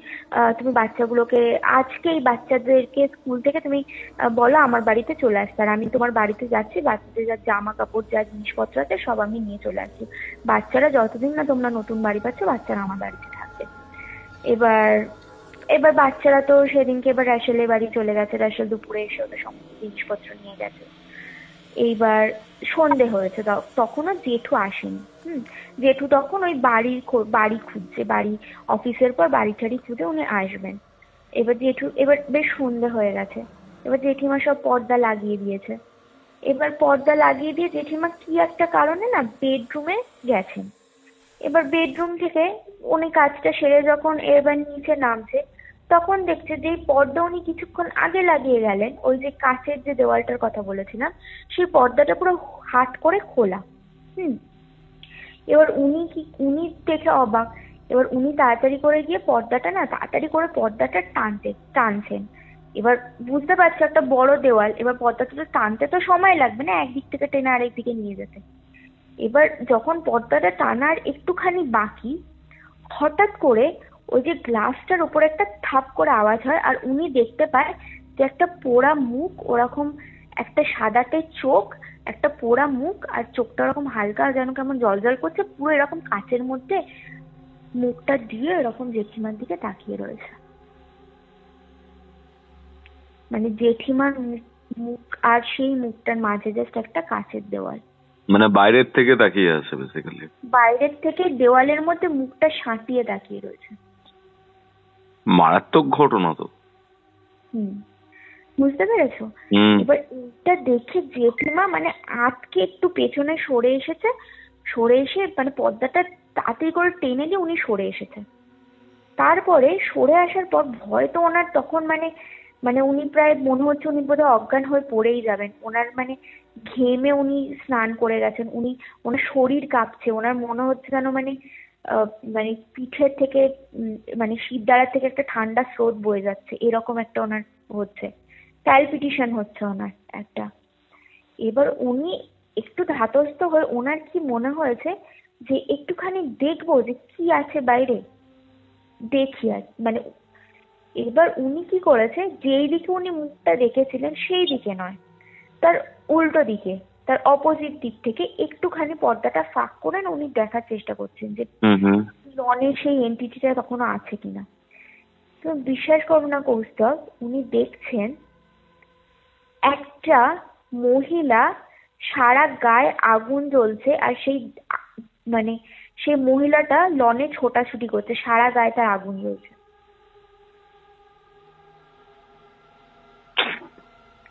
তুমি বাচ্চাগুলোকে আজকেই বাচ্চাদেরকে স্কুল থেকে তুমি বলো আমার বাড়িতে চলে আসতে, আর আমি তোমার বাড়িতে যাচ্ছি, বাচ্চাদের যা জামা কাপড় যা জিনিসপত্র আছে সব আমি নিয়ে চলে আসছি, বাচ্চারা যতদিন না তোমরা নতুন বাড়ি পাচ্ছ বাচ্চারা আমার বাড়িতে থাকবে। এবার বাচ্চারা তো সেদিনকে এবার র্যাশেলের বাড়ি চলে গেছে, র্যাশেল দুপুরে এসে ওদের সমস্ত জিনিসপত্র নিয়ে গেছে। এইবার সন্ধে হয়েছে, তখনও জেঠু আসেনি। জেঠু তখন ওই বাড়ি খুঁজছে, বাড়ি অফিসের পর বাড়ি টাড়ি খুঁজে উনি আসবেন। এবার বেশ সন্ধে হয়ে গেছে, এবার জেঠিমা সব পর্দা লাগিয়ে দিয়েছে। এবার পর্দা লাগিয়ে দিয়ে জেঠিমা কি একটা কারণে না বেডরুমে গেছেন। এবার বেডরুম থেকে উনি কাজটা সেরে যখন এবার নিচে নামছে, তখন দেখছে যে পর্দা উনি কিছুক্ষণ আগে লাগিয়ে গেলেন, ওই যে কাচের যে দেওয়ালটার কথা বলেছিলাম, সেই পর্দাটা পুরো হাট করে খোলা। এবার উনি দেখে অবাক। এবার উনি তাড়াতাড়ি করে গিয়ে পর্দাটা টানছেন। এবার বুঝতে পারছে একটা বড় দেওয়াল, এবার পর্দাটা তো টানতে তো সময় লাগবে না, একদিক থেকে টেনে আরেক দিকে নিয়ে যেতে। এবার যখন পর্দাটা টানার একটুখানি বাকি, হঠাৎ করে ওই যে গ্লাসটার উপরে একটা থাপ করে আওয়াজ হয়, আর উনি দেখতে পায় যে একটা পোড়া মুখ, ওরকম একটা সাদাটে চোখ, একটা পোড়া মুখ, আর চোখটা ওরকম হালকা যেন কেমন জল করছে, পুরো এরকম কাচের মধ্যে মুখটা দিয়ে এরকম জেঠিমার দিকে তাকিয়ে রয়েছে। মানে জেঠিমার মুখ আর সেই মুখটার মাঝে জাস্ট একটা কাচের দেওয়াল, মানে বাইরের থেকে তাকিয়ে আছে বেসিক্যালি, বাইরের থেকে দেওয়ালের মধ্যে মুখটা সাঁটিয়ে তাকিয়ে রয়েছে। মারাত্মক ঘটনা তো। বুঝতে পেরেছো? এবার এটা দেখে জেঠিমা মানে আটকে একটু পেছনে সরে এসে মানে পর্দাটা তাড়াতাড়ি করে টেনে দিয়ে উনি সরে এসেছে। তারপরে সরে আসার পর ভয় তো ওনার তখন মানে উনি প্রায় মনে হচ্ছে উনি বোধহয় অজ্ঞান হয়ে পড়েই যাবেন। ওনার মানে ঘেমে উনি স্নান করে গেছেন, ওনার শরীর কাঁপছে, ওনার মনে হচ্ছে যেন মানে পিঠের থেকে মানে শিরদাঁড়ার থেকে একটা ঠান্ডা স্রোত বয়ে যাচ্ছে, এরকম একটা ওনার হচ্ছে, প্যালপিটেশন হচ্ছে ওনার একটা। এবার উনি একটু ধাতস্থ হয়ে ওনার কি মনে হয়েছে যে একটুখানি দেখবো যে কি আছে বাইরে, দেখি আর মানে। এবার উনি কি করেছে, যেই দিকে উনি মুখটা দেখেছিলেন সেই দিকে নয়, তার উল্টো দিকে, তার অপোজিট দিক থেকে একটুখানি পর্দাটা ফাঁক করে না উনি দেখার চেষ্টা করছেন যে লনের সেই এন্টিটিটা তখনও আছে কিনা। তো বিশ্বাস করো না কৌস্তব, উনি দেখছেন একটা মহিলা, সারা গায়ে আগুন জ্বলছে, আর সেই মহিলাটা লনে ছোটাছুটি করছে, সারা গায়ে তার আগুন জ্বলছে।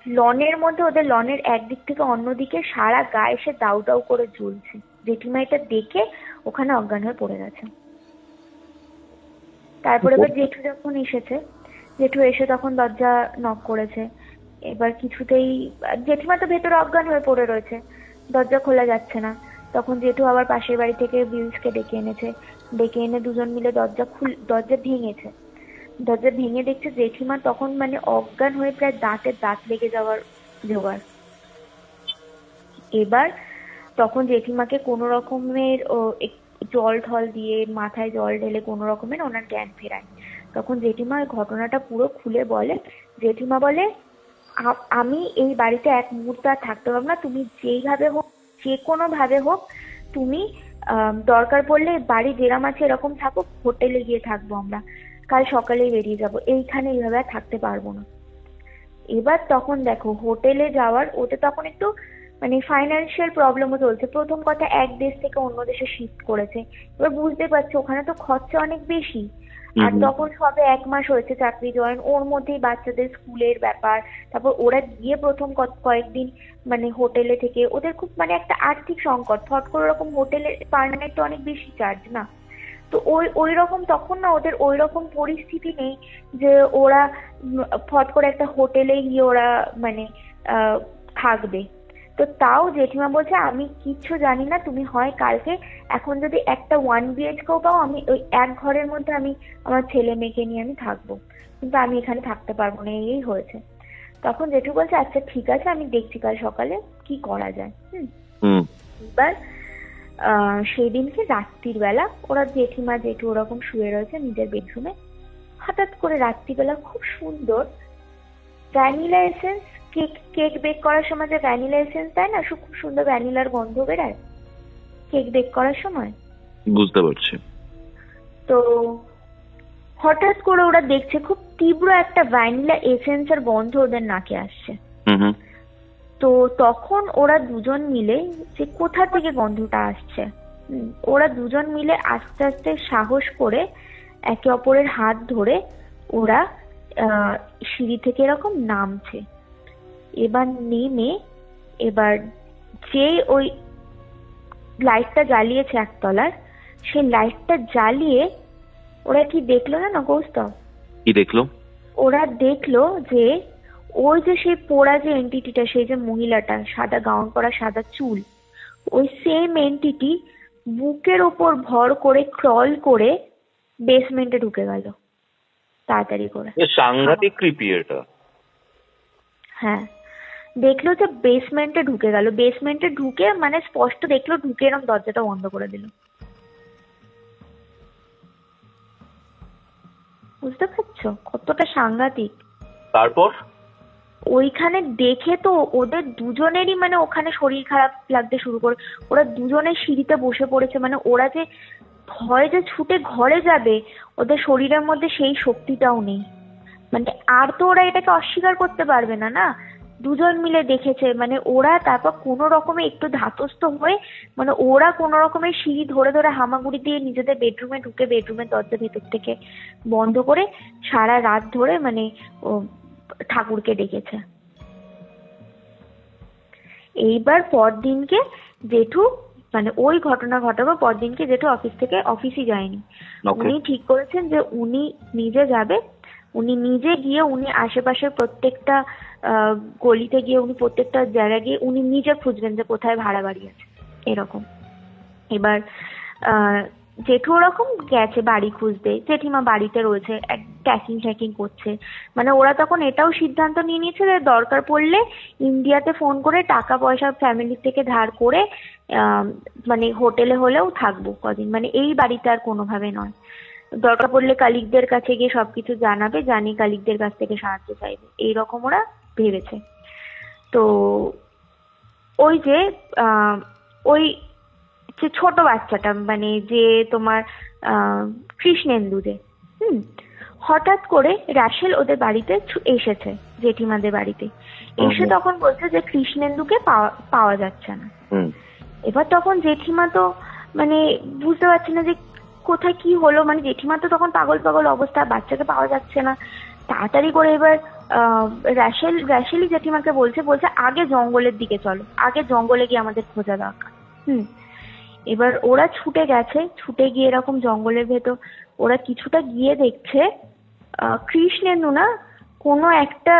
লনের মধ্যে, ওদের লনের একদিক থেকে অন্যদিকে সারা গায়ে সে দাউ দাউ করে জ্বলছে। জেঠিমা এটা দেখে ওখানে অজ্ঞান হয়ে পড়ে গেছে। তারপরে এবার জেঠু এসে তখন দরজা নক করেছে। এবার কিছুতেই জেঠিমা তো ভেতরে অজ্ঞান হয়ে পড়ে রয়েছে, দরজা খোলা যাচ্ছে না। তখন জেঠু আবার পাশের বাড়ি থেকে বিলসকে ডেকে এনে দুজন মিলে দরজা ভেঙেছে। দরজা ভেঙে দেখছে জেঠিমা তখন মানে অজ্ঞান হয়ে প্রায় দাঁতে দাঁত লেগে যাওয়ার জোগাড়। এবার তখন জেঠিমাকে কোনো রকমের জল ঢল দিয়ে, মাথায় জল ঢেলে কোনো রকমের ওনার জ্ঞান ফেরায়। তখন জেঠিমা ঘটনাটা পুরো খুলে বলে। জেঠিমা বলে, আমি এই বাড়িতে এক মুহূর্ত আর থাকতে পারবো না, তুমি যেইভাবে হোক, যে কোনো ভাবে হোক, তুমি দরকার পড়লে বাড়ি যেরাম আছে এরকম থাকো, হোটেলে গিয়ে থাকবো, আমরা কাল সকালেই বেরিয়ে যাব, এইখানে এইভাবে আর থাকতে পারবো না। এবার তখন দেখো হোটেলে যাওয়ার, ওটা তখন একটু মানে ফাইন্যান্সিয়াল প্রবলেমও চলছে। প্রথম কথা, এক দেশ থেকে অন্য দেশে শিফট করেছে, এবার বুঝতে পারছো ওখানে তো খরচা অনেক বেশি। আর তখন সবে 1 মাস হয়েছে চাকরি জয়েন, ওর মধ্যেই বাচ্চাদের স্কুলের ব্যাপার, তারপর ওরা গিয়ে প্রথম কয়েকদিন মানে হোটেলে থেকে ওদের খুব মানে একটা আর্থিক সংকট, ফট করে ওরকম হোটেলে পার নাইট তো অনেক বেশি চার্জ না। তো ওই রকম তখন না ওদের ওই রকম পরিস্থিতি নেই যে ওরা ফট করে একটা হোটেলে গিয়ে ওরা মানে থাকবে। তো তাও জেঠিমা বলছে আমি কিচ্ছু জানি না, তুমি হয় কালকে এখন যদি একটা 1 BHK পাও আমি ওই এক ঘরের মধ্যে আমি আমার ছেলে মেয়েকে নিয়ে আমি থাকবো, কিন্তু আমি এখানে থাকতে পারবো না, এই হয়েছে। তখন জেঠু বলছে আচ্ছা ঠিক আছে আমি দেখছি কাল সকালে কি করা যায়। এবার সেদিনকে রাত্রির বেলা ওরা জেঠিমা জেঠু ওরকম শুয়ে রয়েছে নিজের বেডরুমে, হঠাৎ করে রাত্রিবেলা খুব সুন্দর ভ্যানিলা এসেন্স, কেক বেক করার সময় যে ভ্যানিলা এসেন্স দেয় না, খুব সুন্দর ভ্যানিলার গন্ধ বেরায় কেক বেক করার সময়। বুঝতে পারছি। তো হঠাৎ করে ওরা দেখছে খুব তীব্র একটা ভ্যানিলা এসেন্সের গন্ধ ওদের নাকে আসছে। তো তখন ওরা দুজন মিলে যে কোথা থেকে গন্ধটা আসছে, ওরা দুজন মিলে আস্তে আস্তে সাহস করে একে অপরের হাত ধরে ওরা সিঁড়ি থেকে এরকম নামছে। এবার নেমে এবার যে ওই লাইটটা জ্বালিয়েছে একতলার, সেই লাইটটা জ্বালিয়ে ওরা কি দেখলো না কৌস্তব? কি দেখলো? ওরা দেখলো যে ওই যে সেই পোড়া যে এন্টিটিটা, সেই যে মহিলাটা সাদা গাউন পরা সাদা চুল, ওই সেম এন্টিটি বুকের ওপর ভর করে ক্রল করে বেসমেন্টে ঢুকে গেল তাড়াতাড়ি করে। সাংঘাতিক ক্রিপি এটা। হ্যাঁ, দেখলো যে বেসমেন্টে ঢুকে গেল, বেসমেন্টে ঢুকে মানে স্পষ্ট দেখলো ঢুকে এরকম দরজাটা বন্ধ করে দিল। বুঝতে পারছো কতটা সাংঘাতিক? তারপর ওইখানে দেখে তো ওদের দুজনেরই মানে ওখানে শরীর খারাপ লাগতে শুরু করে, ওরা দুজনে সিঁড়িতে বসে পড়েছে। মানে ওরা যে ভয় যে ছুটে ঘরে যাবে, ওদের শরীরের মধ্যে সেই শক্তিটাও নেই। মানে আর তো ওরা এটাকে অস্বীকার করতে পারবে না, না দুজন মিলে দেখেছে। মানে ওরা তারপর কোনো রকমে একটু ধাতস্থ হয়ে মানে ওরা কোনো রকমের সিঁড়ি ধরে ধরে হামাগুড়ি দিয়ে নিজেদের বেডরুমে ঢুকে বেডরুমের দরজা ভেতর থেকে বন্ধ করে সারা রাত ধরে মানে ঠাকুরকে ডেকেছে। এইবার পরদিনকে জেঠু মানে ওই ঘটনা ঘটাবার পরদিনকে জেঠু অফিস থেকে অফিসই যায়নি। উনি ঠিক করেছেন যে উনি নিজে যাবে, উনি নিজে গিয়ে উনি আশেপাশের প্রত্যেকটা গলিতে গিয়ে উনি প্রত্যেকটা জায়গায় গিয়ে উনি নিজে খুঁজবেন যে কোথায় ভাড়া বাড়ি আছে এরকম। এবার জেঠু ওরকম গেছে বাড়ি খুঁজতে, জেঠিমা বাড়িতে রয়েছে ট্যাকিং করছে। মানে ওরা তখন এটাও সিদ্ধান্ত নিয়ে নিয়েছে যে দরকার পড়লে ইন্ডিয়াতে ফোন করে টাকা পয়সা ফ্যামিলি থেকে ধার করে মানে হোটেলে হলেও থাকবো কদিন, মানে এই বাড়িতে আর কোনোভাবে নয়। দরকার পড়লে কালিকদের কাছে গিয়ে সবকিছু জানাবে, জানি কালিকদের কাছ থেকে সাহায্য চাইবে, এইরকম ওরা ভেবেছে। তো ওই যে ওই যে ছোট বাচ্চাটা মানে যে তোমার কৃষ্ণেন্দু যে হঠাৎ করে রাশেল ওদের বাড়িতে এসেছে, জেঠিমাদের বাড়িতে এসে তখন বলছে যে কৃষ্ণেন্দুকে পাওয়া যাচ্ছে না। এবার তখন জেঠিমা তো মানে বুঝতে পারছে না যে কোথায় কি হলো, মানে জেঠিমা তো তখন পাগল অবস্থা, বাচ্চাকে পাওয়া যাচ্ছে না। তাড়াতাড়ি করে এবার রাশেলই জেঠিমাকে বলছে আগে জঙ্গলের দিকে চলো, আগে জঙ্গলে গিয়ে আমাদের খোঁজা দরকার। এবার ওরা ছুটে গেছে, ছুটে গিয়ে এরকম জঙ্গলের ভেতর ওরা কিছুটা গিয়ে দেখছে কৃষ্ণেন্দু না কোনো একটা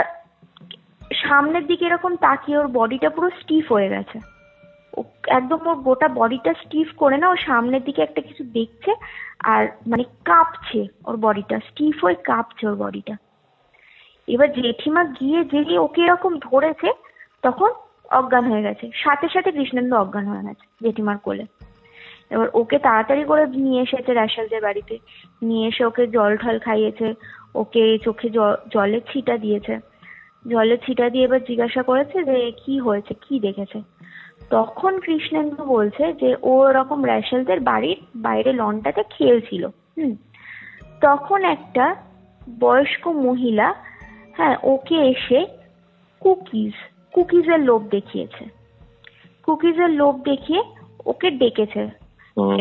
সামনের দিকে এরকম তাকিয়ে ওর বডিটা পুরো স্টিফ হয়ে গেছে, একদম ওর গোটা বডিটা স্টিফ করে না ও সামনের দিকে একটা কিছু দেখছে আর মানে কাঁপছে, ওর বডিটা স্টিফ হয়ে কাঁপছে ওর বডিটা। এবার জেঠিমা গিয়ে যে ওকে এরকম ধরেছে তখন অজ্ঞান হয়ে গেছে, সাথে সাথে কৃষ্ণেন্দু অজ্ঞান হয়ে গেছে জেঠিমার কোলে। এবার ওকে তাড়াতাড়ি করে নিয়ে এসেছে রাশেলদের বাড়িতে, নিয়ে এসে ওকে জল ঠল খাইয়েছে, ওকে চোখে জলের ছিটা দিয়েছে, জলের ছিটা দিয়ে এবার জিজ্ঞাসা করেছে যে কি হয়েছে কি দেখেছে। তখন কৃষ্ণেন্দু বলছে যে ও এরকম রাশেলদের বাড়ির বাইরে লনটাতে খেলছিল, তখন একটা বয়স্ক মহিলা ওকে এসে কুকিজের লোভ দেখিয়েছে, কুকিজের লোভ দেখিয়ে ওকে ডেকেছে।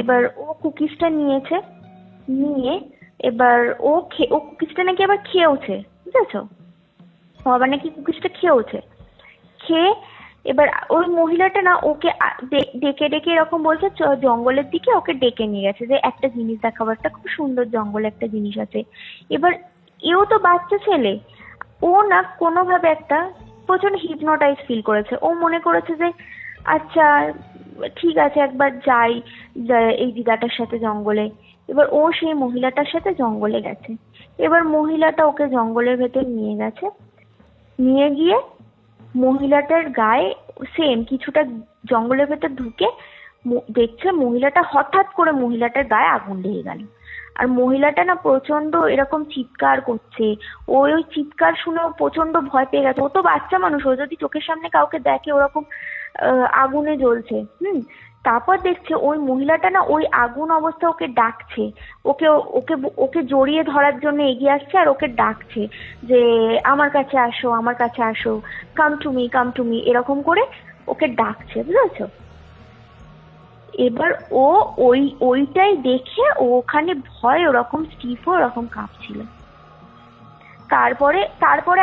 এবার ও কুকিজটা নিয়েছে, নিয়ে এবার ও কুকিজটা নাকি আবার খেয়েওছে, বুঝেছো, আবার নাকি কুকিজটা খেয়েওছে, খেয়ে এবার ওই মহিলাটা না ওকে ডেকে ডেকে এরকম বলছে জঙ্গলের দিকে ওকে ডেকে নিয়ে গেছে যে একটা জিনিস দেখাবো, একটা খুব সুন্দর জঙ্গলে একটা জিনিস আছে। এবার এও তো বাচ্চা ছেলে, ও না কোনোভাবে একটা প্রচন্ড হিপনোটাইজ ফিল করেছে। ও মনে করেছে যে আচ্ছা ঠিক আছে একবার যাই এই দিদাটার সাথে জঙ্গলে। এবার ও সেই মহিলাটার সাথে জঙ্গলে গেছে। এবার মহিলাটা ওকে জঙ্গলের ভেতর নিয়ে গেছে, নিয়ে গিয়ে মহিলাটার গায়ে সেম কিছুটা জঙ্গলের ভেতর ঢুকে দেখছে মহিলাটা হঠাৎ করে মহিলাটার গায়ে আগুন লেগে গেল। আর মহিলাটা না প্রচন্ড এরকম চিৎকার করছে। ওই চিৎকার শুনে প্রচন্ড ভয় পেয়ে গেছে। ও তো বাচ্চা মানুষ, ও যদি চোখের সামনে কাউকে দেখে ওরকম আগুনে জ্বলছে, তারপর দেখছে ওই মহিলাটা না ওই আগুন অবস্থা ওকে ডাকছে, ওকে ওকে ওকে জড়িয়ে ধরার জন্য এগিয়ে আসছে আর ওকে ডাকছে যে আমার কাছে আসো, আমার কাছে আসো, কাম টু মি এরকম করে ওকে ডাকছে, বুঝেছো? এবার ও ওইটাই দেখে ওখানে ভয় ওরকম স্টিফ ওরকম কাঁপছিল। তারপরে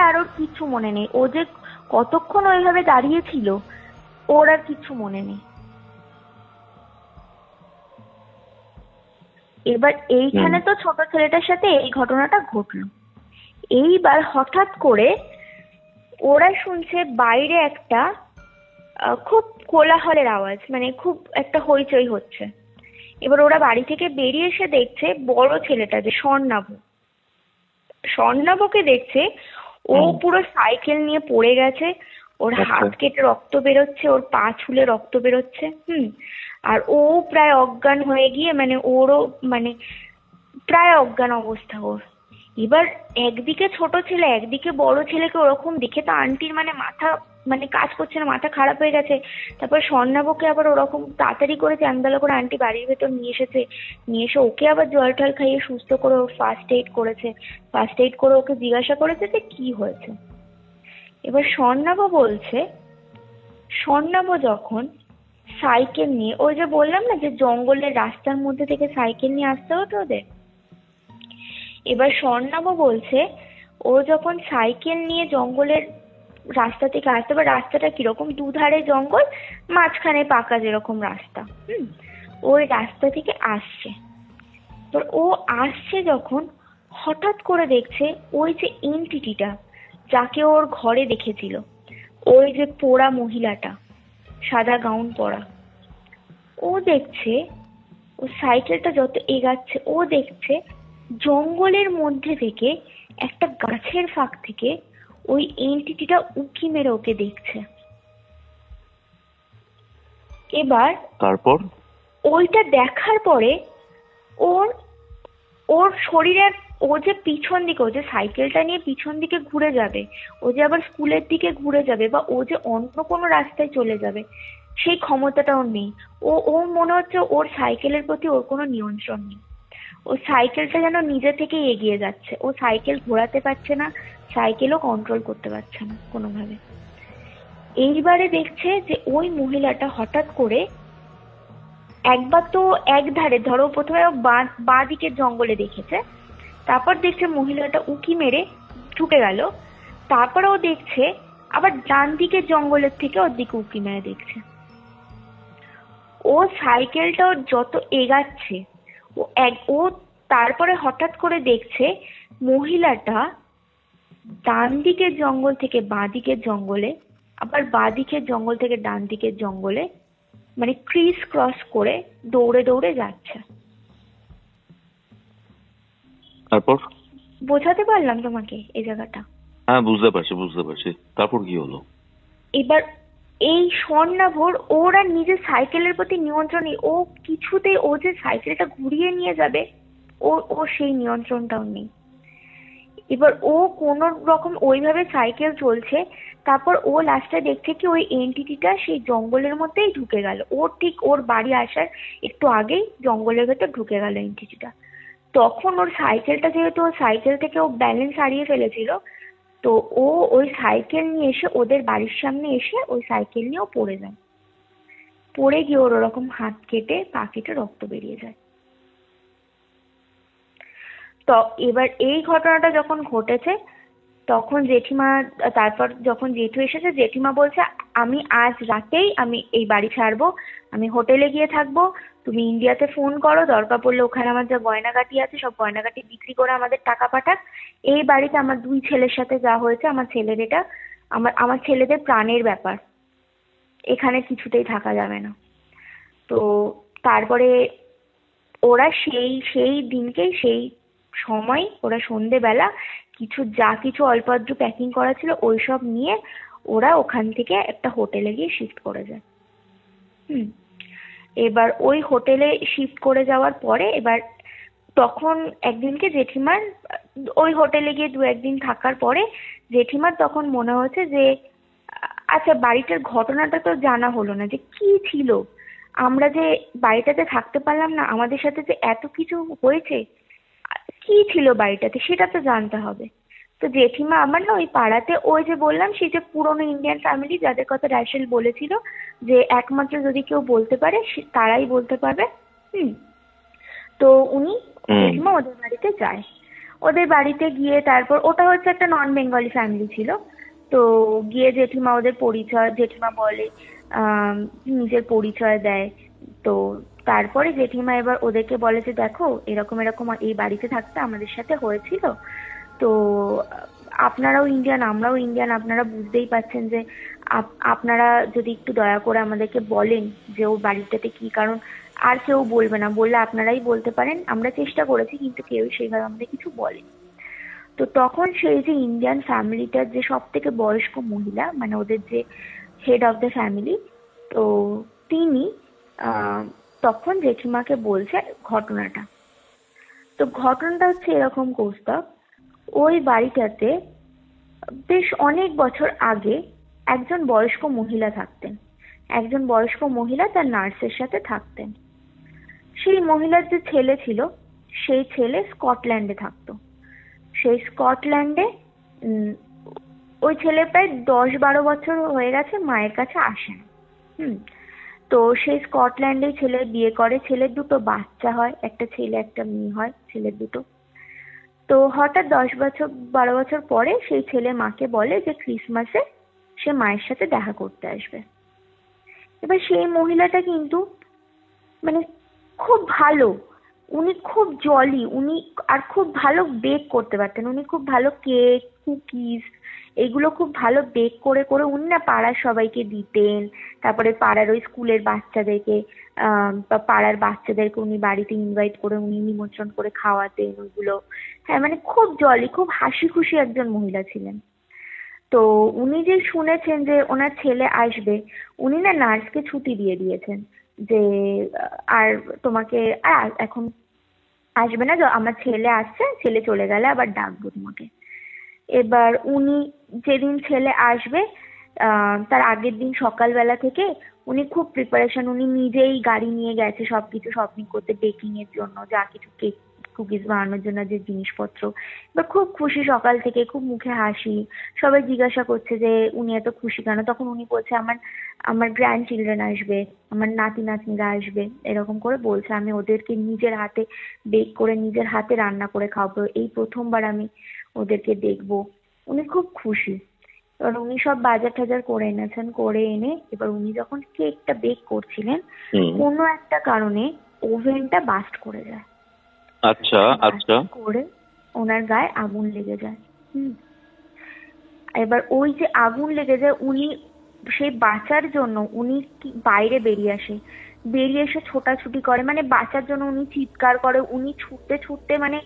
আর ওর কিছু মনে নেই। ও যে কতক্ষণ ওইভাবে দাঁড়িয়ে ছিল ওর আর কিছু মনে নেই। এবার এইখানে তো ছোট ছেলেটার সাথে এই ঘটনাটা ঘটলো। এইবার হঠাৎ করে ওরা শুনছে বাইরে একটা খুব কোলাহলের আওয়াজ, মানে খুব একটা হইচই হচ্ছে। এবার ওরা বাড়ি থেকে বেরিয়ে এসে দেখছে বড় ছেলেটা যে স্বর্ণাবকে দেখছে ও পুরো সাইকেল নিয়ে পড়ে গেছে, ওর হাত কেটে রক্ত বেরোচ্ছে, ওর পা ছুলে রক্ত বেরোচ্ছে, আর ও প্রায় অজ্ঞান হয়ে গিয়ে মানে ওরও মানে প্রায় অজ্ঞান অবস্থা ওর। এবার একদিকে ছোট ছেলে একদিকে বড় ছেলেকে ওরকম দেখে তো আন্টির মানে মাথা মানে কাজ করছে না, মাথা খারাপ হয়ে গেছে। তারপর স্বর্ণাবকে আবার ওরকম তাড়াতাড়ি করে চ্যাংদোলা করে আন্টি বাড়ির ভেতর নিয়ে এসেছে, নিয়ে এসে ওকে আবার জল টল খাইয়ে সুস্থ করে ফার্স্ট এইড করেছে, ফার্স্ট এইড করে ওকে জিজ্ঞাসা করেছে যে কি হয়েছে। এবার স্বর্ণাব যখন সাইকেল নিয়ে, ওই যে বললাম না যে জঙ্গলের রাস্তার মধ্যে থেকে সাইকেল নিয়ে আসতে হতো ওদের, এবার স্বর্ণাব বলছে ও যখন সাইকেল নিয়ে জঙ্গলের রাস্তা থেকে আসতে, বা রাস্তাটা কিরকম দুধারে জঙ্গল মাঝখানে পাকা যেরকম রাস্তা, ওই রাস্তা থেকে আসছে। তো ও আসছে যখন হঠাৎ করে দেখছে ওই যে এন্টিটিটা যাকে ওর ঘরে দেখেছিল, ওই যে পোড়া মহিলাটা সাদা গাউন পরা, ও দেখছে ও সাইকেলটা যত এগাচ্ছে ও দেখছে জঙ্গলের মধ্যে থেকে একটা গাছের ফাঁক থেকে ওই এন্টিটিটা উঁকি মেরে ওকে দেখছে। এবার তারপর ওইটা দেখার পরে ওর শরীরের ও যে পিছন দিকে, ও যে সাইকেলটা নিয়ে পিছন দিকে ঘুরে যাবে, ও যে আবার স্কুলের দিকে ঘুরে যাবে, বা ও যে অন্য কোনো রাস্তায় চলে যাবে, সেই ক্ষমতাটা ওর নেই। ও মনে হচ্ছে ওর সাইকেলের প্রতি ওর কোনো নিয়ন্ত্রণ নেই। ও সাইকেলটা যেন নিজে থেকে এগিয়ে যাচ্ছে, ও সাইকেল ঘোরাতে পারছে না, সাইকেলও কন্ট্রোল করতে পারছে না কোনোভাবে। এইবারে দেখছে যে ওই মহিলাটা হঠাৎ করে একবার তো এক ধারে, ধরো প্রথমে বাঁ দিকের জঙ্গলে দেখেছে, তারপর দেখছে মহিলাটা উঁকি মেরে ঢুকে গেল, তারপর ও দেখছে আবার ডান দিকের জঙ্গলের থেকে ওর দিকে উঁকি মেরে দেখছে। ও সাইকেলটা যত এগাচ্ছে ও তারপরে হঠাৎ করে দেখছে মহিলাটা ডান দিকের জঙ্গল থেকে বাঁ দিকের জঙ্গলে, আবার বাঁ দিকের জঙ্গল থেকে ডান দিকের জঙ্গলে মানে ক্রিস ক্রস করে দৌড়ে দৌড়ে যাচ্ছে। তারপর বোঝাতে পারলাম তোমাকে এই জায়গাটা? হ্যাঁ বুঝতে পারছি। তারপর কি হলো? এবার এই স্বর্ণাভর ওর আর নিজের সাইকেলের প্রতি নিয়ন্ত্রণ নেই। ও কিছুতেই ও যে সাইকেলটা ঘুরিয়ে নিয়ে যাবে ও সেই নিয়ন্ত্রণটাও নেই। এবার ও কোন রকম ওইভাবে সাইকেল চলছে, তারপর ও লাস্টে দেখছে কি ওই এন্টিটিটা সেই জঙ্গলের মধ্যেই ঢুকে গেল। ঠিক ওর বাড়ি আসার একটু আগেই জঙ্গলের ভেতর ঢুকে গেল এন্টিটিটা। তখন ওর সাইকেলটা, যেহেতু ওর সাইকেল থেকে ও ব্যালেন্স হারিয়ে ফেলেছিল, তো ও ওই সাইকেল নিয়ে এসে ওদের বাড়ির সামনে এসে ওই সাইকেল নিয়েও পড়ে যায়। পড়ে গিয়ে ওর ওরকম হাত কেটে পা কেটে রক্ত বেরিয়ে যায়। তো এবার এই ঘটনাটা যখন ঘটেছে তখন জেঠিমা, তারপর যখন জেঠু এসেছে, জেঠিমা বলছে আমি আজ রাতেই আমি এই বাড়ি ছাড়বো, আমি হোটেলে গিয়ে থাকবো, তুমি ইন্ডিয়াতে ফোন করো, দরকার পড়লে ওখানে আমার যা গয়নাগাটি আছে সব গয়নাগাটি বিক্রি করে আমাদের টাকা পাঠাক। এই বাড়িতে আমার 2 ছেলের সাথে যা হয়েছে, আমার ছেলের এটা আমার ছেলেদের প্রাণের ব্যাপার, এখানে কিছুতেই থাকা যাবে না। তো তারপরে ওরা সেই দিনকেই, সেই সময় ওরা সন্ধেবেলা কিছু অল্প আধটু প্যাকিং করা ছিল ওইসব নিয়ে ওরা ওখান থেকে একটা হোটেলে গিয়ে শিফট করে যায়। এবার ওই হোটেলে শিফট করে যাওয়ার পরে এবার তখন একদিনকে জেঠিমার ওই হোটেলে গিয়ে 2-1 দিন থাকার পরে জেঠিমার তখন মনে হচ্ছে যে আচ্ছা বাড়িটার ঘটনাটা তো জানা হলো না, যে কি ছিল, আমরা যে বাড়িটাতে থাকতে পারলাম না, আমাদের সাথে যে এত কিছু হয়েছে, কি ছিল বাড়িটাতে সেটা তো জানতে হবে। তো জেঠিমা আমার না ওই পাড়াতে, ওই যে বললাম সেই যে পুরোনো ইন্ডিয়ান ফ্যামিলি যাদের কথা রাইসেল বলেছিল যে একমাত্র যদি কেউ বলতে পারে তারাই বলতে পারবে। তো উনি জেঠিমা ওদের বাড়িতে যায়। ওদের বাড়িতে গিয়ে তারপর ওটা হচ্ছে একটা নন বেঙ্গলি ফ্যামিলি ছিল। তো গিয়ে জেঠিমা ওদের পরিচয়, জেঠিমা বলে নিজের পরিচয় দেয়। তো তারপরে জেঠিমা এবার ওদেরকে বলে যে দেখো এরকম এরকম এই বাড়িতে থাকতে আমাদের সাথে হয়েছিল, তো আপনারাও ইন্ডিয়ান আমরাও ইন্ডিয়ান, আপনারা বুঝতেই পারছেন যে আপনারা যদি একটু দয়া করে আমাদেরকে বলেন যে ও বাড়িটাতে কি, কারণ আর কেউ বলবে না, বললে আপনারাই বলতে পারেন, আমরা চেষ্টা করেছি কিন্তু কেউ সেইভাবে আমাদের কিছু বলেনি। তো তখন সেই যে ইন্ডিয়ান ফ্যামিলিটার যে সব থেকে বয়স্ক মহিলা, মানে ওদের যে হেড অফ দ্য ফ্যামিলি, তো তিনি তখন জেঠিমাকে বলছে ঘটনাটা। তো ঘটনাটা হচ্ছে এরকম, কৌস্তব, ওই বাড়িটাতে বেশ অনেক বছর আগে একজন বয়স্ক মহিলা থাকতেন। একজন বয়স্ক মহিলা তার নার্সের সাথে থাকতেন। সেই মহিলার যে ছেলে ছিল, সেই ছেলে স্কটল্যান্ডে থাকতো। সেই স্কটল্যান্ডে ওই ছেলে প্রায় 10-12 বছর হয়ে গেছে মায়ের কাছে আসে না। তো সেই স্কটল্যান্ডে ছেলে বিয়ে করে, ছেলের 2টো বাচ্চা হয়, একটা ছেলে একটা মেয়ে হয়, ছেলের 2টো। তো হঠাৎ 10-12 বছর পরে সেই ছেলে মাকে বলে যে ক্রিসমাসে সে মায়ের সাথে দেখা করতে আসবে। এবার সেই মহিলাটা কিন্তু মানে খুব ভালো, উনি খুব জলি, উনি আর খুব ভালো বেক করতে পারতেন, উনি খুব ভালো কেক, কুকিজ এইগুলো খুব ভালো বেক করে করে উনি না পাড়ার সবাইকে দিতেন। তারপরে পাড়ার ওই স্কুলের বাচ্চাদেরকে বা পাড়ার বাচ্চাদেরকে উনি বাড়িতে ইনভাইট করে উনি নিমন্ত্রণ করে খাওয়াতেন ওইগুলো। হ্যাঁ, মানে খুব জলি, খুব হাসি খুশি একজন মহিলা ছিলেন। তো উনি যে শুনেছেন যে ওনার ছেলে আসবে, উনি না নার্সকে ছুটি দিয়ে দিয়েছেন যে আর তোমাকে আর এখন আসবে না, আমার ছেলে আসছে, ছেলে চলে গেলে আবার ডাকবো তোমাকে। এবার উনি যেদিন ছেলে আসবে তার আগের দিন সকালবেলা থেকে উনি খুব প্রিপারেশন, উনি নিজেই গাড়ি নিয়ে গেছে সবকিছু শপিং করতে, বেকিং এর জন্য যা কিছু কেক কুকিজ বানানোর জন্য যে জিনিসপত্র। এবার খুব খুশি, সকাল থেকে খুব মুখে হাসি। সবাই জিজ্ঞাসা করছে যে উনি এত খুশি কেন, তখন উনি বলছে আমার গ্র্যান্ড চিলড্রেন আসবে, আমার নাতি নাতনিরা আসবে, এরকম করে বলছে আমি ওদেরকে নিজের হাতে বেক করে নিজের হাতে রান্না করে খাওয়াবো, এই প্রথমবার আমি ওদেরকে দেখবো। উনি খুব খুশি। এবার উনি সব বাজার টাজার করে এনেছেন, করে এনে এবার উনি যখন কেকটা বেক করছিলেন কোনো একটা কারণে ওভেনটা বাস্ট করে যায়। আচ্ছা আচ্ছা, করে ওনার গায়ে আগুন লেগে যায়। এবার ওই যে আগুন লেগে যায়, উনি সেই বাঁচার জন্য উনি বাইরে বেরিয়ে এসে ছোটাছুটি করে, মানে বাঁচার জন্য উনি চিৎকার করে, উনি ছুটতে ছুটতে মানে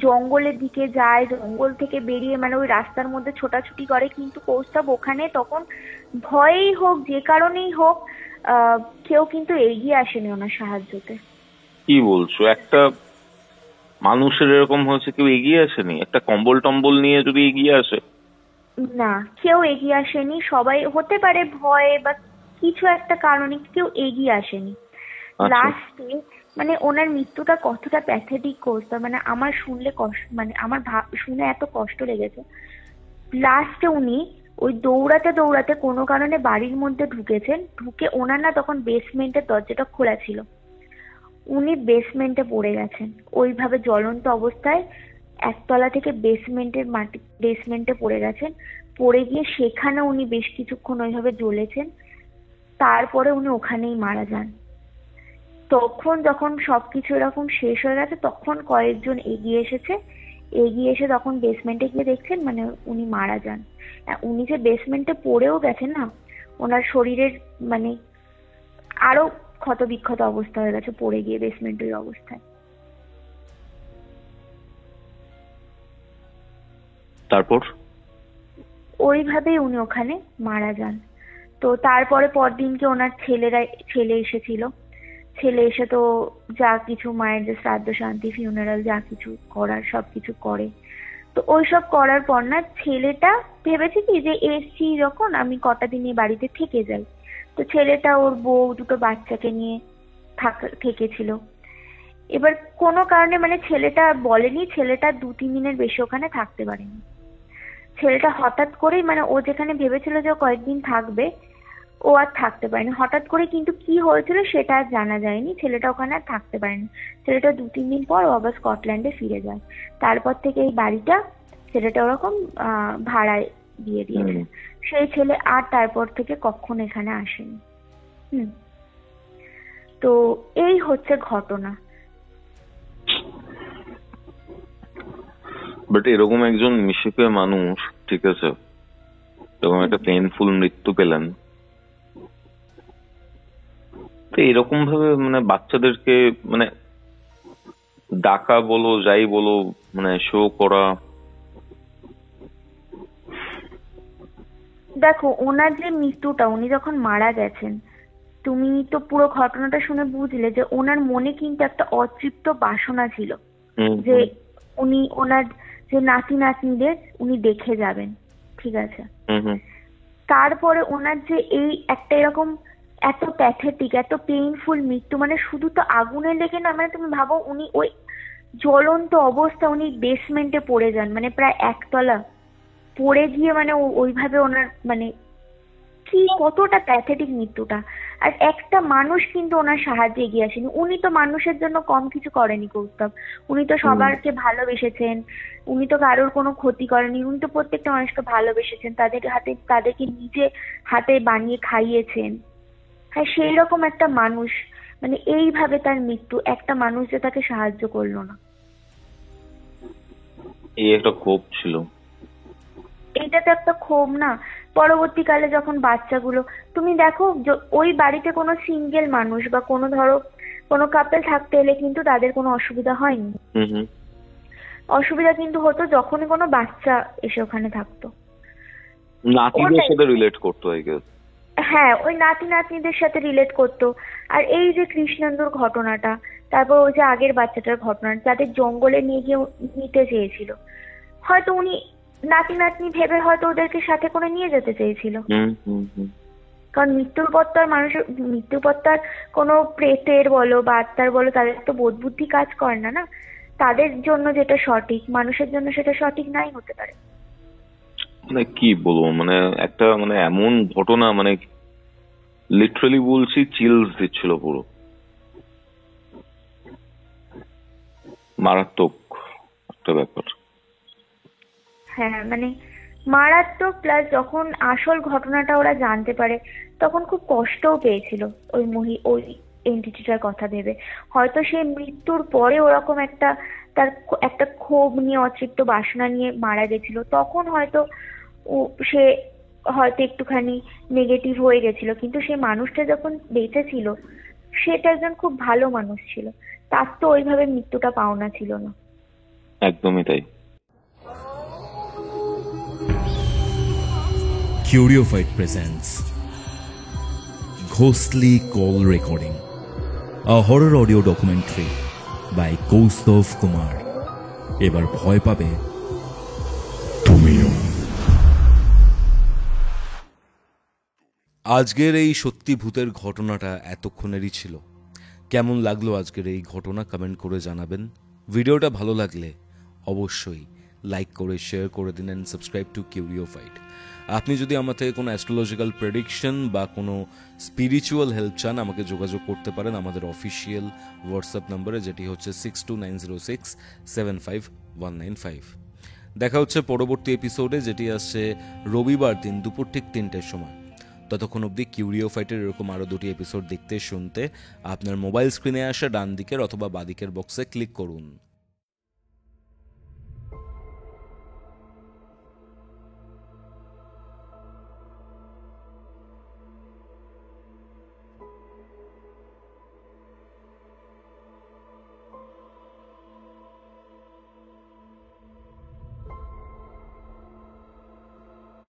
জঙ্গলের দিকে যায়, জঙ্গল থেকে বেরিয়ে মানে ওই রাস্তার মধ্যে ছোটাছুটি করে। কিন্তু কৌস্তব ওখানে তখন ভয়েই হোক যে কারণেই হোক কেউ কিন্তু এগিয়ে আসেনি ওনার সাহায্যতে। কি বলছো, একটা মানুষের এরকম হয়েছে কেউ এগিয়ে আসেনি? একটা কম্বল টম্বল নিয়ে যদি এগিয়ে আসে? না, কেউ এগিয়ে আসেনি। সবাই হতে পারে ভয়ে বা কিছু একটা কারণে কেউ এগিয়ে আসেনি। লাস্টে মানে ওনার মৃত্যুটা কতটা প্যাথেটিক করতো, মানে আমার শুনলে কষ্ট, মানে আমার শুনে এত কষ্ট লেগেছে। লাস্টে উনি ওই দৌড়াতে দৌড়াতে কোনো কারণে বাড়ির মধ্যে ঢুকেছেন, ঢুকে ওনার না তখন বেসমেন্টের দরজাটা খোলা ছিল, উনি বেসমেন্টে পড়ে গেছেন ওইভাবে জ্বলন্ত অবস্থায়। একতলা থেকে বেসমেন্টে পড়ে গেছেন। পড়ে গিয়ে সেখানে উনি বেশ কিছুক্ষণ ওইভাবে জ্বলেছেন, তারপরে উনি ওখানেই মারা যান। তখন যখন সবকিছু এরকম শেষ হয়ে গেছে, তখন কয়েকজন এগিয়ে এসে তখন বেসমেন্টে গিয়ে দেখছেন মানে উনি মারা যান। উনি যে বেসমেন্টে পড়েও গেছেন না, ওনার শরীরের মানে আরো ক্ষত বিক্ষত অবস্থা হয়ে গেছে পড়ে গিয়ে বেসমেন্টের অবস্থায়। তারপর ওইভাবেই উনি ওখানে মারা যান। তো তারপরে পরদিনকে ওনার ছেলে এসেছিল। ছেলে এসে তো যা কিছু মায়ের যে শ্রাদ্ধ শান্তি ফিউনারাল যা কিছু করার সবকিছু করে। তো ওইসব করার পর না ছেলেটা ভেবেছে কি যে এসছি যখন আমি কটা দিন এই বাড়িতে থেকে যাই। তো ছেলেটা ওর বউ দুটো বাচ্চাকে নিয়ে থেকেছিল। এবার কোনো কারণে মানে ছেলেটা বলেনি, ছেলেটা 2-3 দিনের বেশি ওখানে থাকতে পারেনি। ছেলেটা হঠাৎ করেই মানে ও যেখানে ভেবেছিল যে ও কয়েকদিন থাকবে, ও আর থাকতে পারেনি হঠাৎ করে। কিন্তু কি হয়েছিল সেটা আর জানা যায়নি, ছেলেটা ওখানে আর থাকতে পারেনি। ছেলেটা 2-3 দিন পর ও আবার স্কটল্যান্ডে ফিরে যায়। তারপর থেকে এই বাড়িটা ছেলেটা ওরকম ভাড়ায় দিয়ে দিয়েছে। সেই ছেলে আর তারপর থেকে কখনো এখানে আসেনি। তো এই হচ্ছে ঘটনা। বাট এরকম একজন মিশুকে মানুষ, ঠিক আছে, এরকম একটা পেইনফুল মৃত্যু পেলেন, তো এরকম ভাবে মানে বাচ্চাদেরকে মানে ডাকা বলো যাই বলো মানে শো করা। দেখো ওনার যে মৃত্যুটা, উনি যখন মারা গেছেন, তুমি তো পুরো ঘটনাটা শুনে বুঝলে যে ওনার মনে কিন্তু একটা অতৃপ্ত বাসনা ছিল যে উনি ওনার যে নাতি নাতনিদের উনি দেখে যাবেন, ঠিক আছে। তারপরে ওনার যে এই একটা এরকম এত প্যাথেটিক এত পেইনফুল মৃত্যু, মানে শুধু তো আগুনে লেগে না, মানে তুমি ভাবো উনি ওই জ্বলন্ত অবস্থা উনি বেসমেন্টে পড়ে যান, মানে প্রায় একতলা পড়ে গিয়ে মানে ওইভাবে ওনার মানে কি কতটা প্যাথেটিক মৃত্যুটা। আর একটা মানুষ কিন্তু ওনার সাহায্যে এগিয়ে আসেনি। উনি তো মানুষের জন্য কম কিছু করেনি কৌস্তব, উনি তো সবারকে ভালোবেসেছেন, উনি তো কারোর কোনো ক্ষতি করেনি, উনি তো প্রত্যেকটা মানুষকে ভালোবেসেছেন, তাদেরকে নিজে হাতে বানিয়ে খাইয়েছেন। হ্যাঁ, সেই রকম একটা মানুষ মানে এইভাবে তার মৃত্যু, একটা মানুষ যে তাকে সাহায্য করলো না, এই একটা ক্ষোভ ছিল। এটা তো একটা ক্ষোভ না। পরবর্তীকালে যখন বাচ্চাগুলো তুমি দেখো, ওই বাড়িতে কোনো সিঙ্গেল মানুষ বা কোনো ধরো কোনো কাপল থাকতে এলে কিন্তু তাদের কোনো অসুবিধা হয়নি। অসুবিধা কিন্তু হতো যখনই কোনো বাচ্চা এসে ওখানে থাকতো, নাতিদের সাথে রিলেট করতো। হ্যাঁ, ওই নাতি নাতনিদের সাথে রিলেট করতো। আর এই যে কৃষ্ণেন্দুর ঘটনাটা, তারপর ওই যে আগের বাচ্চাটার ঘটনা, যাদের জঙ্গলে নিয়ে গিয়ে নিতে চেয়েছিল, হয়তো উনি নাতি নাতনি ভেবে হয়তো ওদেরকে সাথে করে নিয়ে যেতে চেয়েছিল। কারণ মৃত্যুর পর তো আর কোনো প্রেতের বলো বা আত্মার বলো তাদের তো বোধ বুদ্ধি কাজ করে না। তাদের জন্য যেটা সঠিক মানুষের জন্য সেটা সঠিক নাই হতে পারে। মানে কি বলবো, মানে একটা মানে এমন ঘটনা, মানে লিটারালি বলছি চিলস দিচ্ছিল পুরো, মারাত্মক একটা ব্যাপার। হ্যাঁ, মানে মারাত্মক। প্লাস যখন আসল ঘটনাটা ওরা জানতে পারে তখন খুব কষ্টও পেয়েছিল ওই এন্টিটিটার কথা ভেবে। হয়তো সে মৃত্যুর পরে ওরকম তার একটা ক্ষোভ নিয়ে অতৃপ্ত বাসনা নিয়ে মারা গেছিল, তখন হয়তো সে হয়তো একটুখানি নেগেটিভ হয়ে গেছিল। কিন্তু সেই মানুষটা যখন বেঁচে ছিল সেটা একজন খুব ভালো মানুষ ছিল, তার তো ওইভাবে মৃত্যুটা পাওনা ছিল না। একদমই তাই। Curiofite presents Ghostly Call Recording, a horror audio documentary by Kaustav Kumar. এবার ভয় পাবে তুমিও। আজকের এই সত্যি ভূতের ঘটনাটা এতক্ষণেরই ছিল। কেমন লাগলো আজকের এই ঘটনা কমেন্ট করে জানাবেন। ভিডিওটা ভালো লাগলে অবশ্যই লাইক করে শেয়ার করে দিন অ্যান্ড সাবস্ক্রাইব টু কিউরিওফাইট। আপনি যদি আমার থেকে কোনো অ্যাস্ট্রোলজিক্যাল প্রেডিকশন বা কোনো স্পিরিচুয়াল হেল্প চান আমাকে যোগাযোগ করতে পারেন আমাদের অফিসিয়াল হোয়াটসঅ্যাপ নম্বরে, যেটি হচ্ছে 62906751. 195। দেখা হচ্ছে পরবর্তী এপিসোডে, যেটি আসছে রবিবার দিন দুপুর ঠিক 3টের সময়। ততক্ষণ অবধি কিউরিও ফাইটের এরকম আরও 2টি এপিসোড দেখতে শুনতে আপনার মোবাইল স্ক্রিনে আসা ডান দিকের অথবা বাদিকের বক্সে ক্লিক করুন।